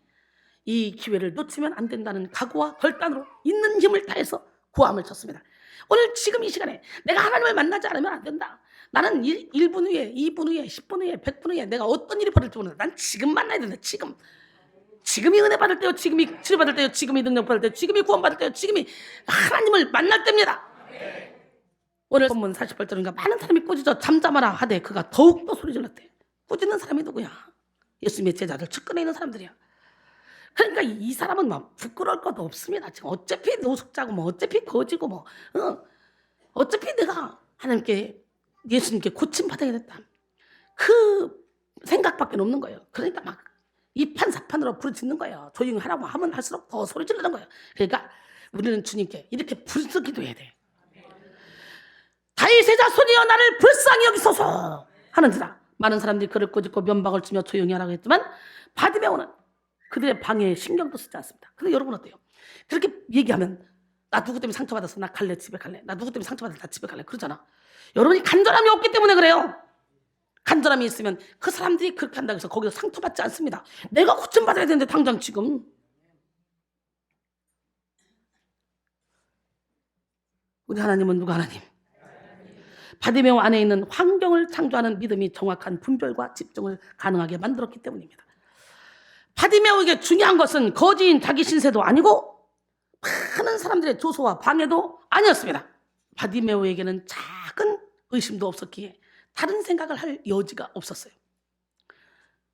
이 기회를 놓치면 안 된다는 각오와 결단으로 있는 힘을 다해서 고함을 쳤습니다. 오늘 지금 이 시간에 내가 하나님을 만나지 않으면 안 된다. 나는 1분 후에 2분 후에 10분 후에 100분 후에 내가 어떤 일이 벌어질지 모른다. 난 지금 만나야 된다. 지금이 은혜 받을 때요. 지금이 치료받을 때요. 지금이 능력 받을 때요. 지금이 구원 받을 때요. 지금이 하나님을 만날 때입니다. 오늘 본문 48절인가 많은 사람이 꾸짖어 잠잠하라 하되 그가 더욱더 소리 질렀대. 꾸짖는 사람이 누구야? 예수님의 제자들 측근에 있는 사람들이야. 그러니까 이 사람은 막 부끄러울 것도 없습니다. 지금 어차피 노숙자고 뭐 어차피 거지고 뭐 어차피 내가 하나님께 예수님께 고침받아야 됐다. 그 생각밖에 없는 거예요. 그러니까 막 이판사판으로 부르짖는 거예요. 조용히 하라고 하면 할수록 더 소리 지르는 거예요. 그러니까 우리는 주님께 이렇게 부르짖기도 해야 돼. 다윗의 자손이여 나를 불쌍히 여기소서 하는지라. 많은 사람들이 그를 꼬집고 면박을 치며 조용히 하라고 했지만 바디메오는 그들의 방해에 신경도 쓰지 않습니다. 근데 여러분 어때요? 그렇게 얘기하면 나 누구 때문에 상처받았어? 나 갈래 집에 갈래. 나 누구 때문에 상처받았어? 나 집에 갈래. 그러잖아. 여러분이 간절함이 없기 때문에 그래요. 간절함이 있으면 그 사람들이 그렇게 한다고 해서 거기서 상처받지 않습니다. 내가 고침받아야 되는데 당장 지금. 우리 하나님은 누가 하나님? 바디메오 안에 있는 환경을 창조하는 믿음이 정확한 분별과 집중을 가능하게 만들었기 때문입니다. 바디메오에게 중요한 것은 거지인 자기 신세도 아니고 많은 사람들의 조소와 방해도 아니었습니다. 바디메오에게는 작은 의심도 없었기에 다른 생각을 할 여지가 없었어요.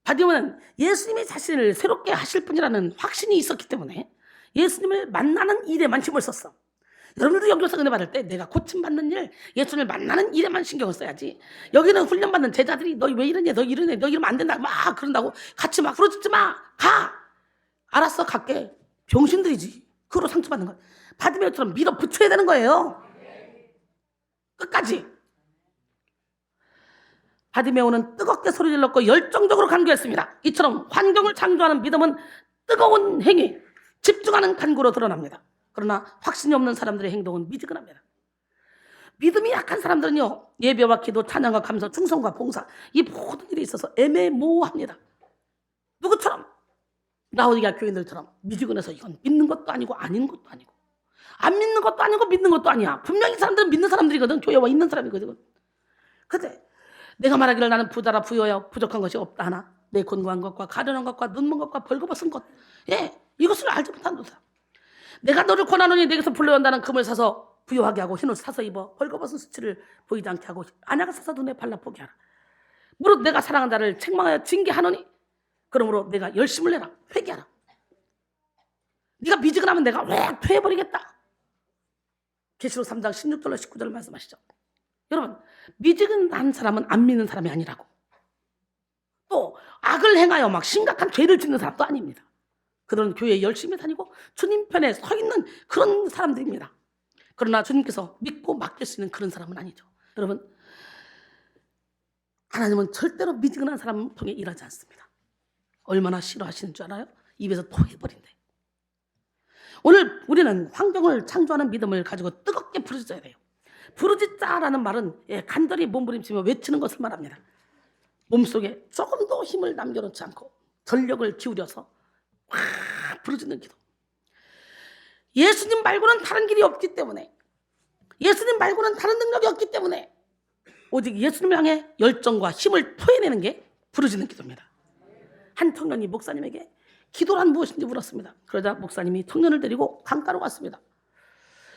바디메오는 예수님이 자신을 새롭게 하실 분이라는 확신이 있었기 때문에 예수님을 만나는 일에만 힘을 썼어. 여러분들도 여기서 은혜 받을 때 내가 고침받는 일, 예수님을 만나는 일에만 신경을 써야지. 여기는 훈련받는 제자들이 너 왜 이러냐, 너 이러냐, 너 이러면 안 된다 막 그런다고 같이 막 부르짖지 마. 가. 알았어 갈게. 병신들이지. 그로 상처받는 거야. 바디메오처럼 밀어붙여야 되는 거예요. 끝까지. 바디메오는 뜨겁게 소리 질렀고 열정적으로 간구했습니다. 이처럼 환경을 창조하는 믿음은 뜨거운 행위, 집중하는 간구로 드러납니다. 그러나 확신이 없는 사람들의 행동은 미지근합니다. 믿음이 약한 사람들은요, 예배와 기도, 찬양과 감사, 충성과 봉사 이 모든 일에 있어서 애매모호합니다. 누구처럼? 라오디게아 교인들처럼 미지근해서 이건 믿는 것도 아니고 아닌 것도 아니고 안 믿는 것도 아니고 믿는 것도 아니야. 분명히 사람들은 믿는 사람들이거든. 교회와 있는 사람이거든. 근데 내가 말하기를 나는 부자라 부여야 부족한 것이 없다 하나 내 곤고한 것과 가련한 것과 눈먼 것과 벌거벗은 것, 이것을 알지 못한 도다. 내가 너를 권하노니 내게서 불러온다는 금을 사서 부유하게 하고 흰옷 사서 입어 벌거벗은 수치를 보이지 않게 하고 안약을 사서 눈에 발라 보게 하라. 무릇 내가 사랑한 자를 책망하여 징계하노니 그러므로 내가 열심을 내라. 회개하라. 네가 미지근하면 내가 왜 퇴해버리겠다. 계시록 3장 16절로 19절 말씀하시죠. 여러분, 미지근한 사람은 안 믿는 사람이 아니라고. 또 악을 행하여 막 심각한 죄를 짓는 사람도 아닙니다. 그들은 교회에 열심히 다니고 주님 편에 서 있는 그런 사람들입니다. 그러나 주님께서 믿고 맡길 수 있는 그런 사람은 아니죠. 여러분, 하나님은 절대로 미지근한 사람 통해 일하지 않습니다. 얼마나 싫어하시는 줄 알아요? 입에서 토해버린대. 오늘 우리는 환경을 창조하는 믿음을 가지고 뜨겁게 부르짖어야 돼요. 부르짖자라는 말은 간절히 몸부림치며 외치는 것을 말합니다. 몸속에 조금도 힘을 남겨놓지 않고 전력을 기울여서 확 부르짖는 기도. 예수님 말고는 다른 길이 없기 때문에, 예수님 말고는 다른 능력이 없기 때문에 오직 예수님을 향해 열정과 힘을 토해내는 게 부르짖는 기도입니다. 한 청년이 목사님에게 기도란 무엇인지 물었습니다. 그러자 목사님이 청년을 데리고 강가로 갔습니다.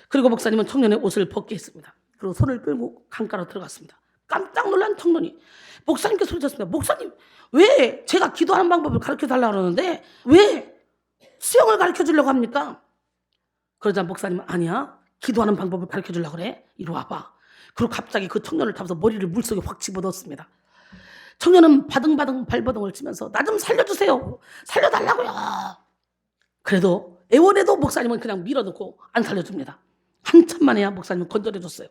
그리고 목사님은 청년의 옷을 벗게 했습니다. 그리고 손을 끌고 강가로 들어갔습니다. 깜짝 놀란 청년이 목사님께 소리쳤습니다. 목사님, 왜 제가 기도하는 방법을 가르쳐달라고 그러는데 왜 수영을 가르쳐주려고 합니까? 그러자 목사님은 아니야, 기도하는 방법을 가르쳐주려고 그래. 이리 와봐. 그리고 갑자기 그 청년을 잡아서 머리를 물속에 확 집어넣었습니다. 청년은 바등바등 발버둥을 치면서 나 좀 살려주세요, 살려달라고요. 그래도 애원해도 목사님은 그냥 밀어넣고 안 살려줍니다. 한참 만에야 목사님은 건져내줬어요.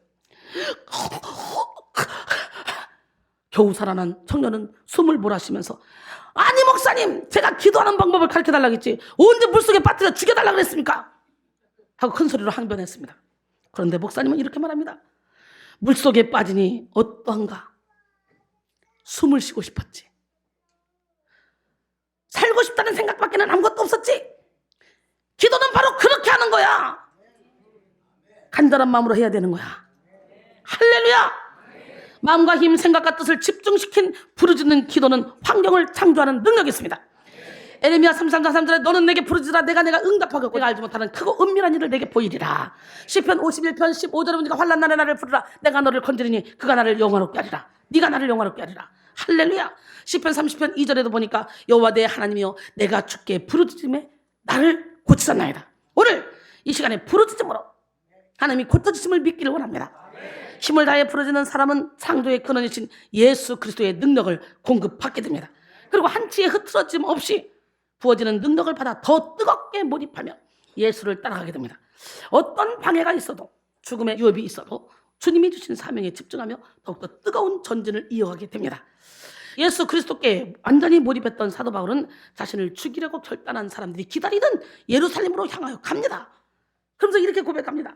겨우 살아난 청년은 숨을 몰아쉬면서 아니 목사님, 제가 기도하는 방법을 가르쳐달라고 했지 언제 물속에 빠뜨려 죽여달라고 그랬습니까? 하고 큰 소리로 항변했습니다. 그런데 목사님은 이렇게 말합니다. 물속에 빠지니 어떠한가? 숨을 쉬고 싶었지. 살고 싶다는 생각밖에는 아무것도 없었지. 기도는 바로 그렇게 하는 거야. 간절한 마음으로 해야 되는 거야. 할렐루야. 마음과 힘, 생각과 뜻을 집중시킨 부르짖는 기도는 환경을 창조하는 능력이 있습니다. 에레미야 33장 3절에 너는 내게 부르짖으라 내가 응답하겠고 내가 알지 못하는 크고 은밀한 일을 내게 보이리라. 시편 51편 15절에 보니까 환난 날에 나를 부르라 내가 너를 건지리니 그가 나를 영화롭게 하리라. 네가 나를 영화롭게 하리라. 할렐루야. 시편 30편 2절에도 보니까 여호와 내 하나님이여 내가 주께 부르짖음에 나를 고치셨나이다. 오늘 이 시간에 부르짖음으로 하나님이 고쳐주심을 믿기를 원합니다. 힘을 다해 부르짖는 사람은 창조의 근원이신 예수 그리스도의 능력을 공급받게 됩니다. 그리고 한치의 흐트러짐 없이 부어지는 능력을 받아 더 뜨겁게 몰입하며 예수를 따라가게 됩니다. 어떤 방해가 있어도 죽음의 유업이 있어도 주님이 주신 사명에 집중하며 더욱더 뜨거운 전진을 이어가게 됩니다. 예수 그리스도께 완전히 몰입했던 사도 바울은 자신을 죽이려고 결단한 사람들이 기다리는 예루살렘으로 향하여 갑니다. 그러면서 이렇게 고백합니다.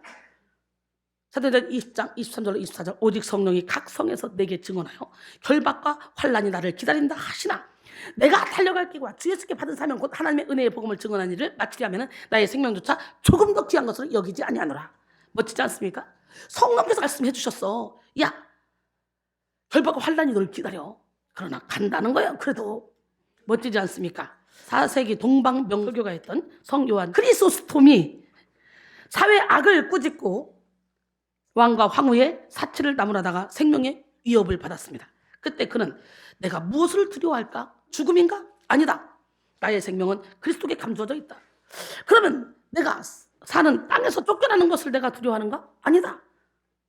사도행전 20장 23절로 24절 오직 성령이 각 성에서 내게 증언하여 결박과 환난이 나를 기다린다 하시나 내가 달려갈 길과 주 예수께 받은 사명 곧 하나님의 은혜의 복음을 증언한 일을 마치려 하면 나의 생명조차 조금 더 귀한 것으로 여기지 아니하노라. 멋지지 않습니까? 성령께서 말씀해 주셨어. 야, 결박과 환난이 너를 기다려. 그러나 간다는 거야. 그래도 멋지지 않습니까? 4세기 동방 명설교가 했던 성요한 크리소스톰이 사회 악을 꾸짖고 왕과 황후의 사치를 나무라다가 생명의 위협을 받았습니다. 그때 그는 내가 무엇을 두려워할까? 죽음인가? 아니다. 나의 생명은 그리스도께 감추어져 있다. 그러면 내가 사는 땅에서 쫓겨나는 것을 내가 두려워하는가? 아니다.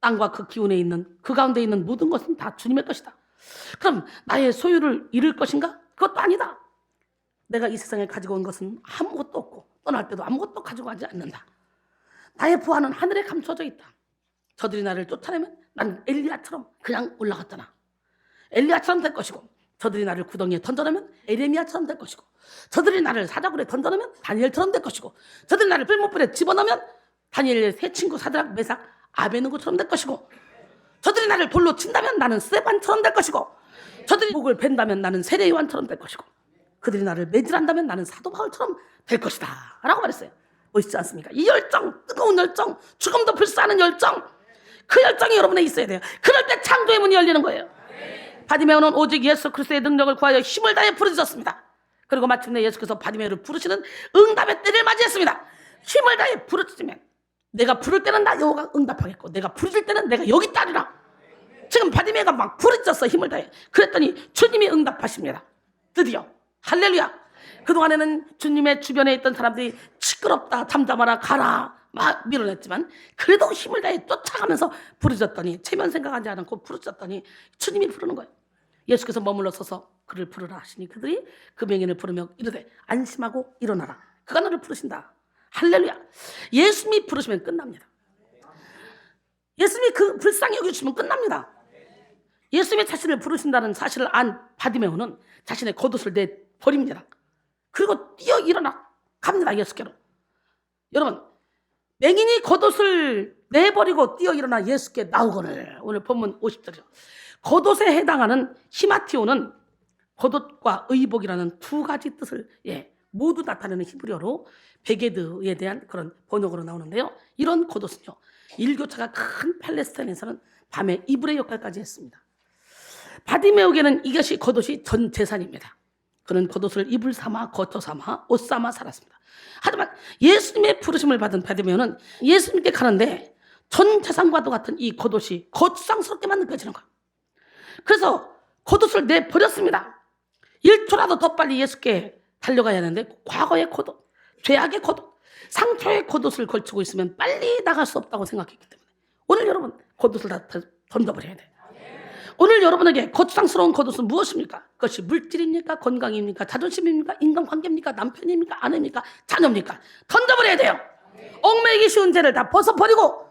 땅과 그 기운에 있는 그 가운데 있는 모든 것은 다 주님의 것이다. 그럼 나의 소유를 잃을 것인가? 그것도 아니다. 내가 이 세상에 가지고 온 것은 아무것도 없고 떠날 때도 아무것도 가지고 가지 않는다. 나의 부하는 하늘에 감춰져 있다. 저들이 나를 쫓아내면 난 엘리야처럼 그냥 올라갔잖아. 엘리야처럼 될 것이고 저들이 나를 구덩이에 던져놓으면 에레미야처럼 될 것이고 저들이 나를 사자굴에 던져놓으면 다니엘처럼 될 것이고 저들이 나를 불못불에 집어넣으면 다니엘의 세 친구 사드락 메삭 아베느고처럼 될 것이고 저들이 나를 돌로 친다면 나는 스데반처럼 될 것이고 저들이 목을 벤다면 나는 세례요한처럼 될 것이고 그들이 나를 매질한다면 나는 사도 바울처럼 될 것이다 라고 말했어요. 멋있지 않습니까? 이 열정, 뜨거운 열정, 죽음도 불사하는 열정, 그 열정이 여러분에 있어야 돼요. 그럴 때 창조의 문이 열리는 거예요. 바디메오는 오직 예수 그리스도의 능력을 구하여 힘을 다해 부르짖었습니다. 그리고 마침내 예수께서 바디메오를 부르시는 응답의 때를 맞이했습니다. 힘을 다해 부르짖으면 내가 부를 때는 나 여호와가 응답하겠고 내가 부르짖을 때는 내가 여기 있다리라. 지금 바디메오가 막 부르짖었어. 힘을 다해. 그랬더니 주님이 응답하십니다. 드디어 할렐루야. 그동안에는 주님의 주변에 있던 사람들이 시끄럽다, 잠잠하라, 가라 막 밀어냈지만 그래도 힘을 다해 쫓아가면서 부르짖었더니 체면 생각하지 않고 부르짖었더니 주님이 부르는 거예요. 예수께서 머물러 서서 그를 부르라 하시니 그들이 그 명인을 부르며 이르되 안심하고 일어나라. 그가 너를 부르신다. 할렐루야. 예수님이 부르시면 끝납니다. 예수님이 그 불쌍히 여겨주시면 끝납니다. 예수님이 자신을 부르신다는 사실을 안 바디메오는 자신의 겉옷을 내버립니다. 그리고 뛰어 일어나 갑니다. 예수께로. 여러분, 맹인이 겉옷을 내버리고 뛰어 일어나 예수께 나오거늘. 오늘 본문 50절이죠. 겉옷에 해당하는 히마티오는 겉옷과 의복이라는 두 가지 뜻을 모두 나타내는 히브리어로 베게드에 대한 그런 번역으로 나오는데요. 이런 겉옷은요, 일교차가 큰 팔레스타인에서는 밤에 이불의 역할까지 했습니다. 바디메오에게는 이것이 겉옷이 전 재산입니다. 그는 겉옷을 이불 삼아 거처 삼아 옷 삼아 살았습니다. 하지만 예수님의 부르심을 받은 바디메오는 예수님께 가는데 전 재산과도 같은 이 겉옷이 거추장스럽게만 느껴지는 거예요. 그래서 겉옷을 내버렸습니다. 1초라도 더 빨리 예수께 달려가야 하는데 과거의 겉옷, 죄악의 겉옷, 상처의 겉옷을 걸치고 있으면 빨리 나갈 수 없다고 생각했기 때문에 오늘 여러분 겉옷을 다 던져버려야 돼요. 오늘 여러분에게 거추장스러운 겉옷은 무엇입니까? 그것이 물질입니까? 건강입니까? 자존심입니까? 인간관계입니까? 남편입니까? 아내입니까? 자녀입니까? 던져버려야 돼요. 얽매이기 쉬운 죄를 다 벗어버리고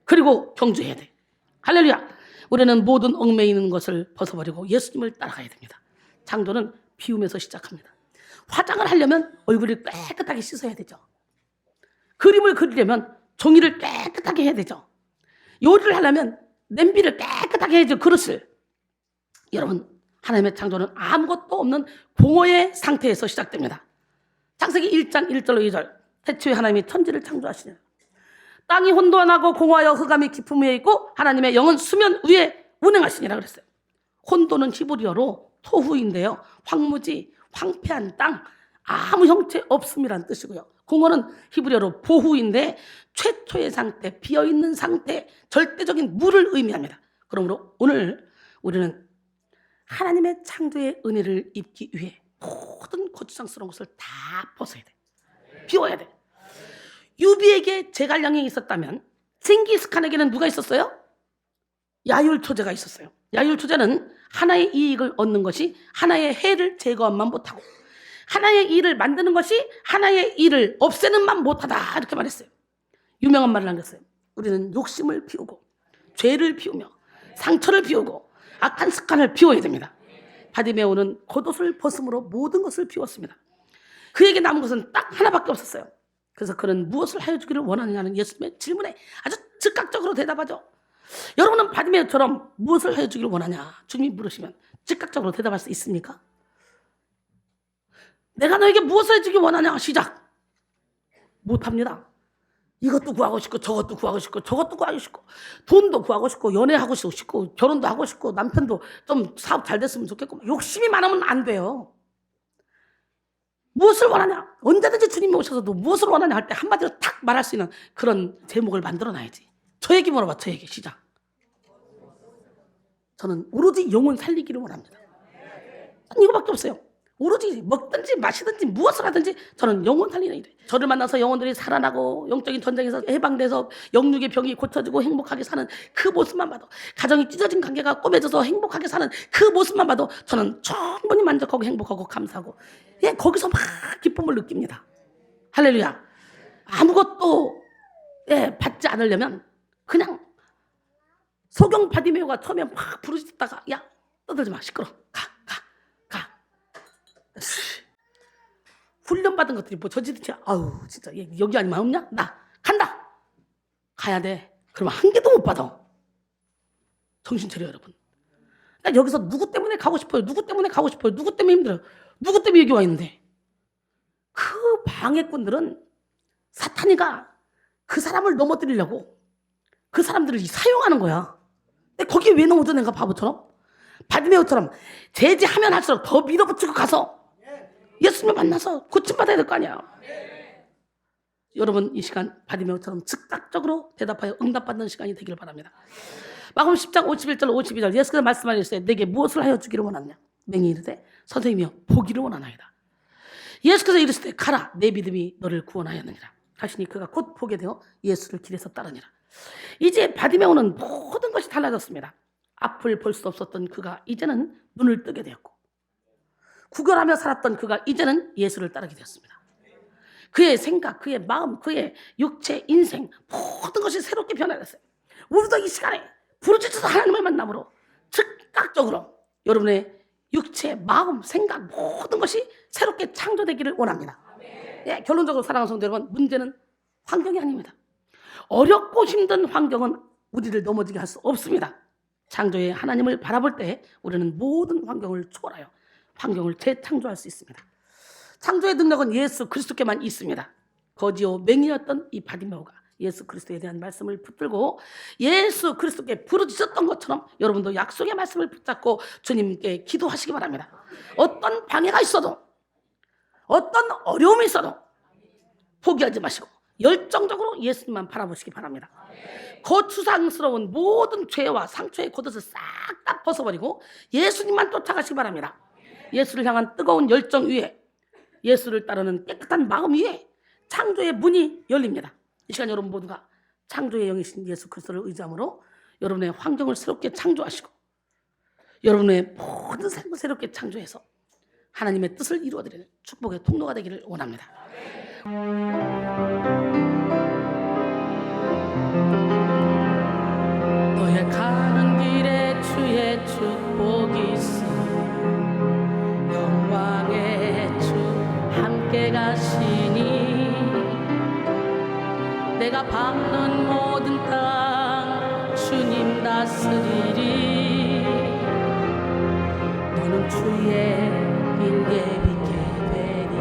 그리고 경주해야 돼. 할렐루야. 우리는 모든 얽매이는 것을 벗어버리고 예수님을 따라가야 됩니다. 창조는 비움에서 시작합니다. 화장을 하려면 얼굴을 깨끗하게 씻어야 되죠. 그림을 그리려면 종이를 깨끗하게 해야 되죠. 요리를 하려면 냄비를 깨끗하게 해야죠. 그릇을. 여러분, 하나님의 창조는 아무것도 없는 공허의 상태에서 시작됩니다. 창세기 1장 1절로 2절. 태초에 하나님이 천지를 창조하시니라. 땅이 혼돈하고 공허하여 흑암이 깊음 위에 있고 하나님의 영은 수면 위에 운행하시니라 그랬어요. 혼돈은 히브리어로 토후인데요. 황무지, 황폐한 땅, 아무 형체 없음이란 뜻이고요. 공허는 히브리어로 보후인데 최초의 상태, 비어있는 상태, 절대적인 물을 의미합니다. 그러므로 오늘 우리는 하나님의 창조의 은혜를 입기 위해 모든 거추장스러운 것을 다 벗어야 돼. 비워야 돼. 유비에게 제갈량이 있었다면 징기스칸에게는 누가 있었어요? 야율초제가 있었어요. 야율초제는 하나의 이익을 얻는 것이 하나의 해를 제거함만 못하고 하나의 일을 만드는 것이 하나의 일을 없애는만 못하다 이렇게 말했어요. 유명한 말을 남겼어요. 우리는 욕심을 비우고 죄를 비우며 상처를 비우고 악한 습관을 비워야 됩니다. 바디메오는 겉옷을 벗음으로 모든 것을 비웠습니다. 그에게 남은 것은 딱 하나밖에 없었어요. 그래서 그는 무엇을 하여 주기를 원하느냐는 예수님의 질문에 아주 즉각적으로 대답하죠. 여러분은 바디메오처럼 무엇을 하여 주기를 원하냐? 주님이 물으시면 즉각적으로 대답할 수 있습니까? 내가 너에게 무엇을 해주기 원하냐? 시작. 못합니다. 이것도 구하고 싶고 저것도 구하고 싶고 저것도 구하고 싶고 돈도 구하고 싶고 연애하고 싶고 결혼도 하고 싶고 남편도 좀 사업 잘 됐으면 좋겠고 욕심이 많으면 안 돼요. 무엇을 원하냐? 언제든지 주님이 오셔서도 무엇을 원하냐 할 때 한마디로 탁 말할 수 있는 그런 제목을 만들어놔야지. 저에게 물어봐. 저에게. 시작. 저는 오로지 영혼 살리기를 원합니다. 이거밖에 없어요. 오로지 먹든지 마시든지 무엇을 하든지 저는 영혼 살리는 일이에요. 저를 만나서 영혼들이 살아나고 영적인 전쟁에서 해방돼서 영육의 병이 고쳐지고 행복하게 사는 그 모습만 봐도 가정이 찢어진 관계가 꼬매져서 행복하게 사는 그 모습만 봐도 저는 충분히 만족하고 행복하고 감사하고 거기서 막 기쁨을 느낍니다. 할렐루야. 아무것도 받지 않으려면 그냥 소경 바디메오가 처음에 막 부르짖다가 야 떠들지 마 시끄러 가. 훈련받은 것들이 뭐 저지듯이 아우 진짜 여기 아니면 없냐? 나 간다. 가야 돼. 그러면 한 개도 못 받아. 정신 차려 여러분. 나 여기서 누구 때문에 가고 싶어요? 누구 때문에 가고 싶어요? 누구 때문에 힘들어요? 누구 때문에 여기 와 있는데 그 방해꾼들은 사탄이가 그 사람을 넘어뜨리려고 그 사람들을 사용하는 거야. 근데 거기에 왜 넘어져 내가 바보처럼? 바디메오처럼 제지하면 할수록 더 밀어붙이고 가서 예수님을 만나서 고침받아야 될 거 아니야. 여러분 이 시간 바디메오처럼 즉각적으로 대답하여 응답받는 시간이 되기를 바랍니다. 마가복음 10장 51절 52절 예수께서 말씀하셨어요. 내게 무엇을 하여 주기를 원하느냐? 맹인이 이르되 선생님이여 보기를 원하나이다. 예수께서 이르시되 가라 내 믿음이 너를 구원하였느니라. 하시니 그가 곧 보게 되어 예수를 길에서 따르니라. 이제 바디메오는 모든 것이 달라졌습니다. 앞을 볼 수 없었던 그가 이제는 눈을 뜨게 되었고 구걸하며 살았던 그가 이제는 예수를 따르게 되었습니다. 그의 생각, 그의 마음, 그의 육체, 인생 모든 것이 새롭게 변화됐어요. 우리도 이 시간에 부르짖어서 하나님을 만남으로 즉각적으로 여러분의 육체, 마음, 생각 모든 것이 새롭게 창조되기를 원합니다. 결론적으로 사랑하는 성도 여러분, 문제는 환경이 아닙니다. 어렵고 힘든 환경은 우리를 넘어지게 할 수 없습니다. 창조의 하나님을 바라볼 때 우리는 모든 환경을 초월하여 환경을 재창조할 수 있습니다. 창조의 능력은 예수 그리스도께만 있습니다. 거지요 맹인이었던 이 바디메오가 예수 그리스도에 대한 말씀을 붙들고 예수 그리스도께 부르짖었던 것처럼 여러분도 약속의 말씀을 붙잡고 주님께 기도하시기 바랍니다. 어떤 방해가 있어도 어떤 어려움이 있어도 포기하지 마시고 열정적으로 예수님만 바라보시기 바랍니다. 거추장스러운 모든 죄와 상처의 겉옷을 싹 다 벗어버리고 예수님만 쫓아가시기 바랍니다. 예수를 향한 뜨거운 열정 위에 예수를 따르는 깨끗한 마음 위에 창조의 문이 열립니다. 이 시간 여러분 모두가 창조의 영이신 예수 그리스도를 의지함으로 여러분의 환경을 새롭게 창조하시고 여러분의 모든 삶을 새롭게 창조해서 하나님의 뜻을 이루어드리는 축복의 통로가 되기를 원합니다. 너의 가는 길에 주의 축복이 있으니 영광의 주 함께 가시니 내가 밟는 모든 땅 주님 다스리리 너는 주의 길 예비게 되리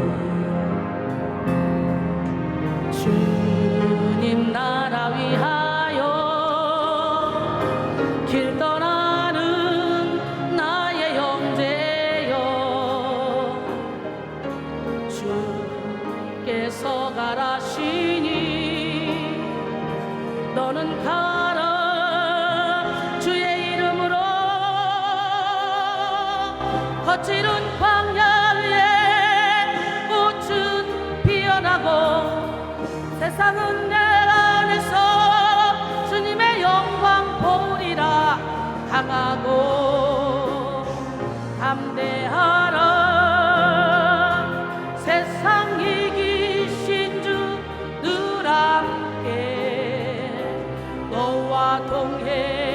주님 나라 위하여 길 떠나는 나의 형제여 주께서 가라시니 너는 가라 주의 이름으로 거칠은 광야에 꽃은 피어나고 세상은 내 안에서 주님의 영광 보리라 강하고 담대하라 세상 이기신 주 늘 함께 너와 동행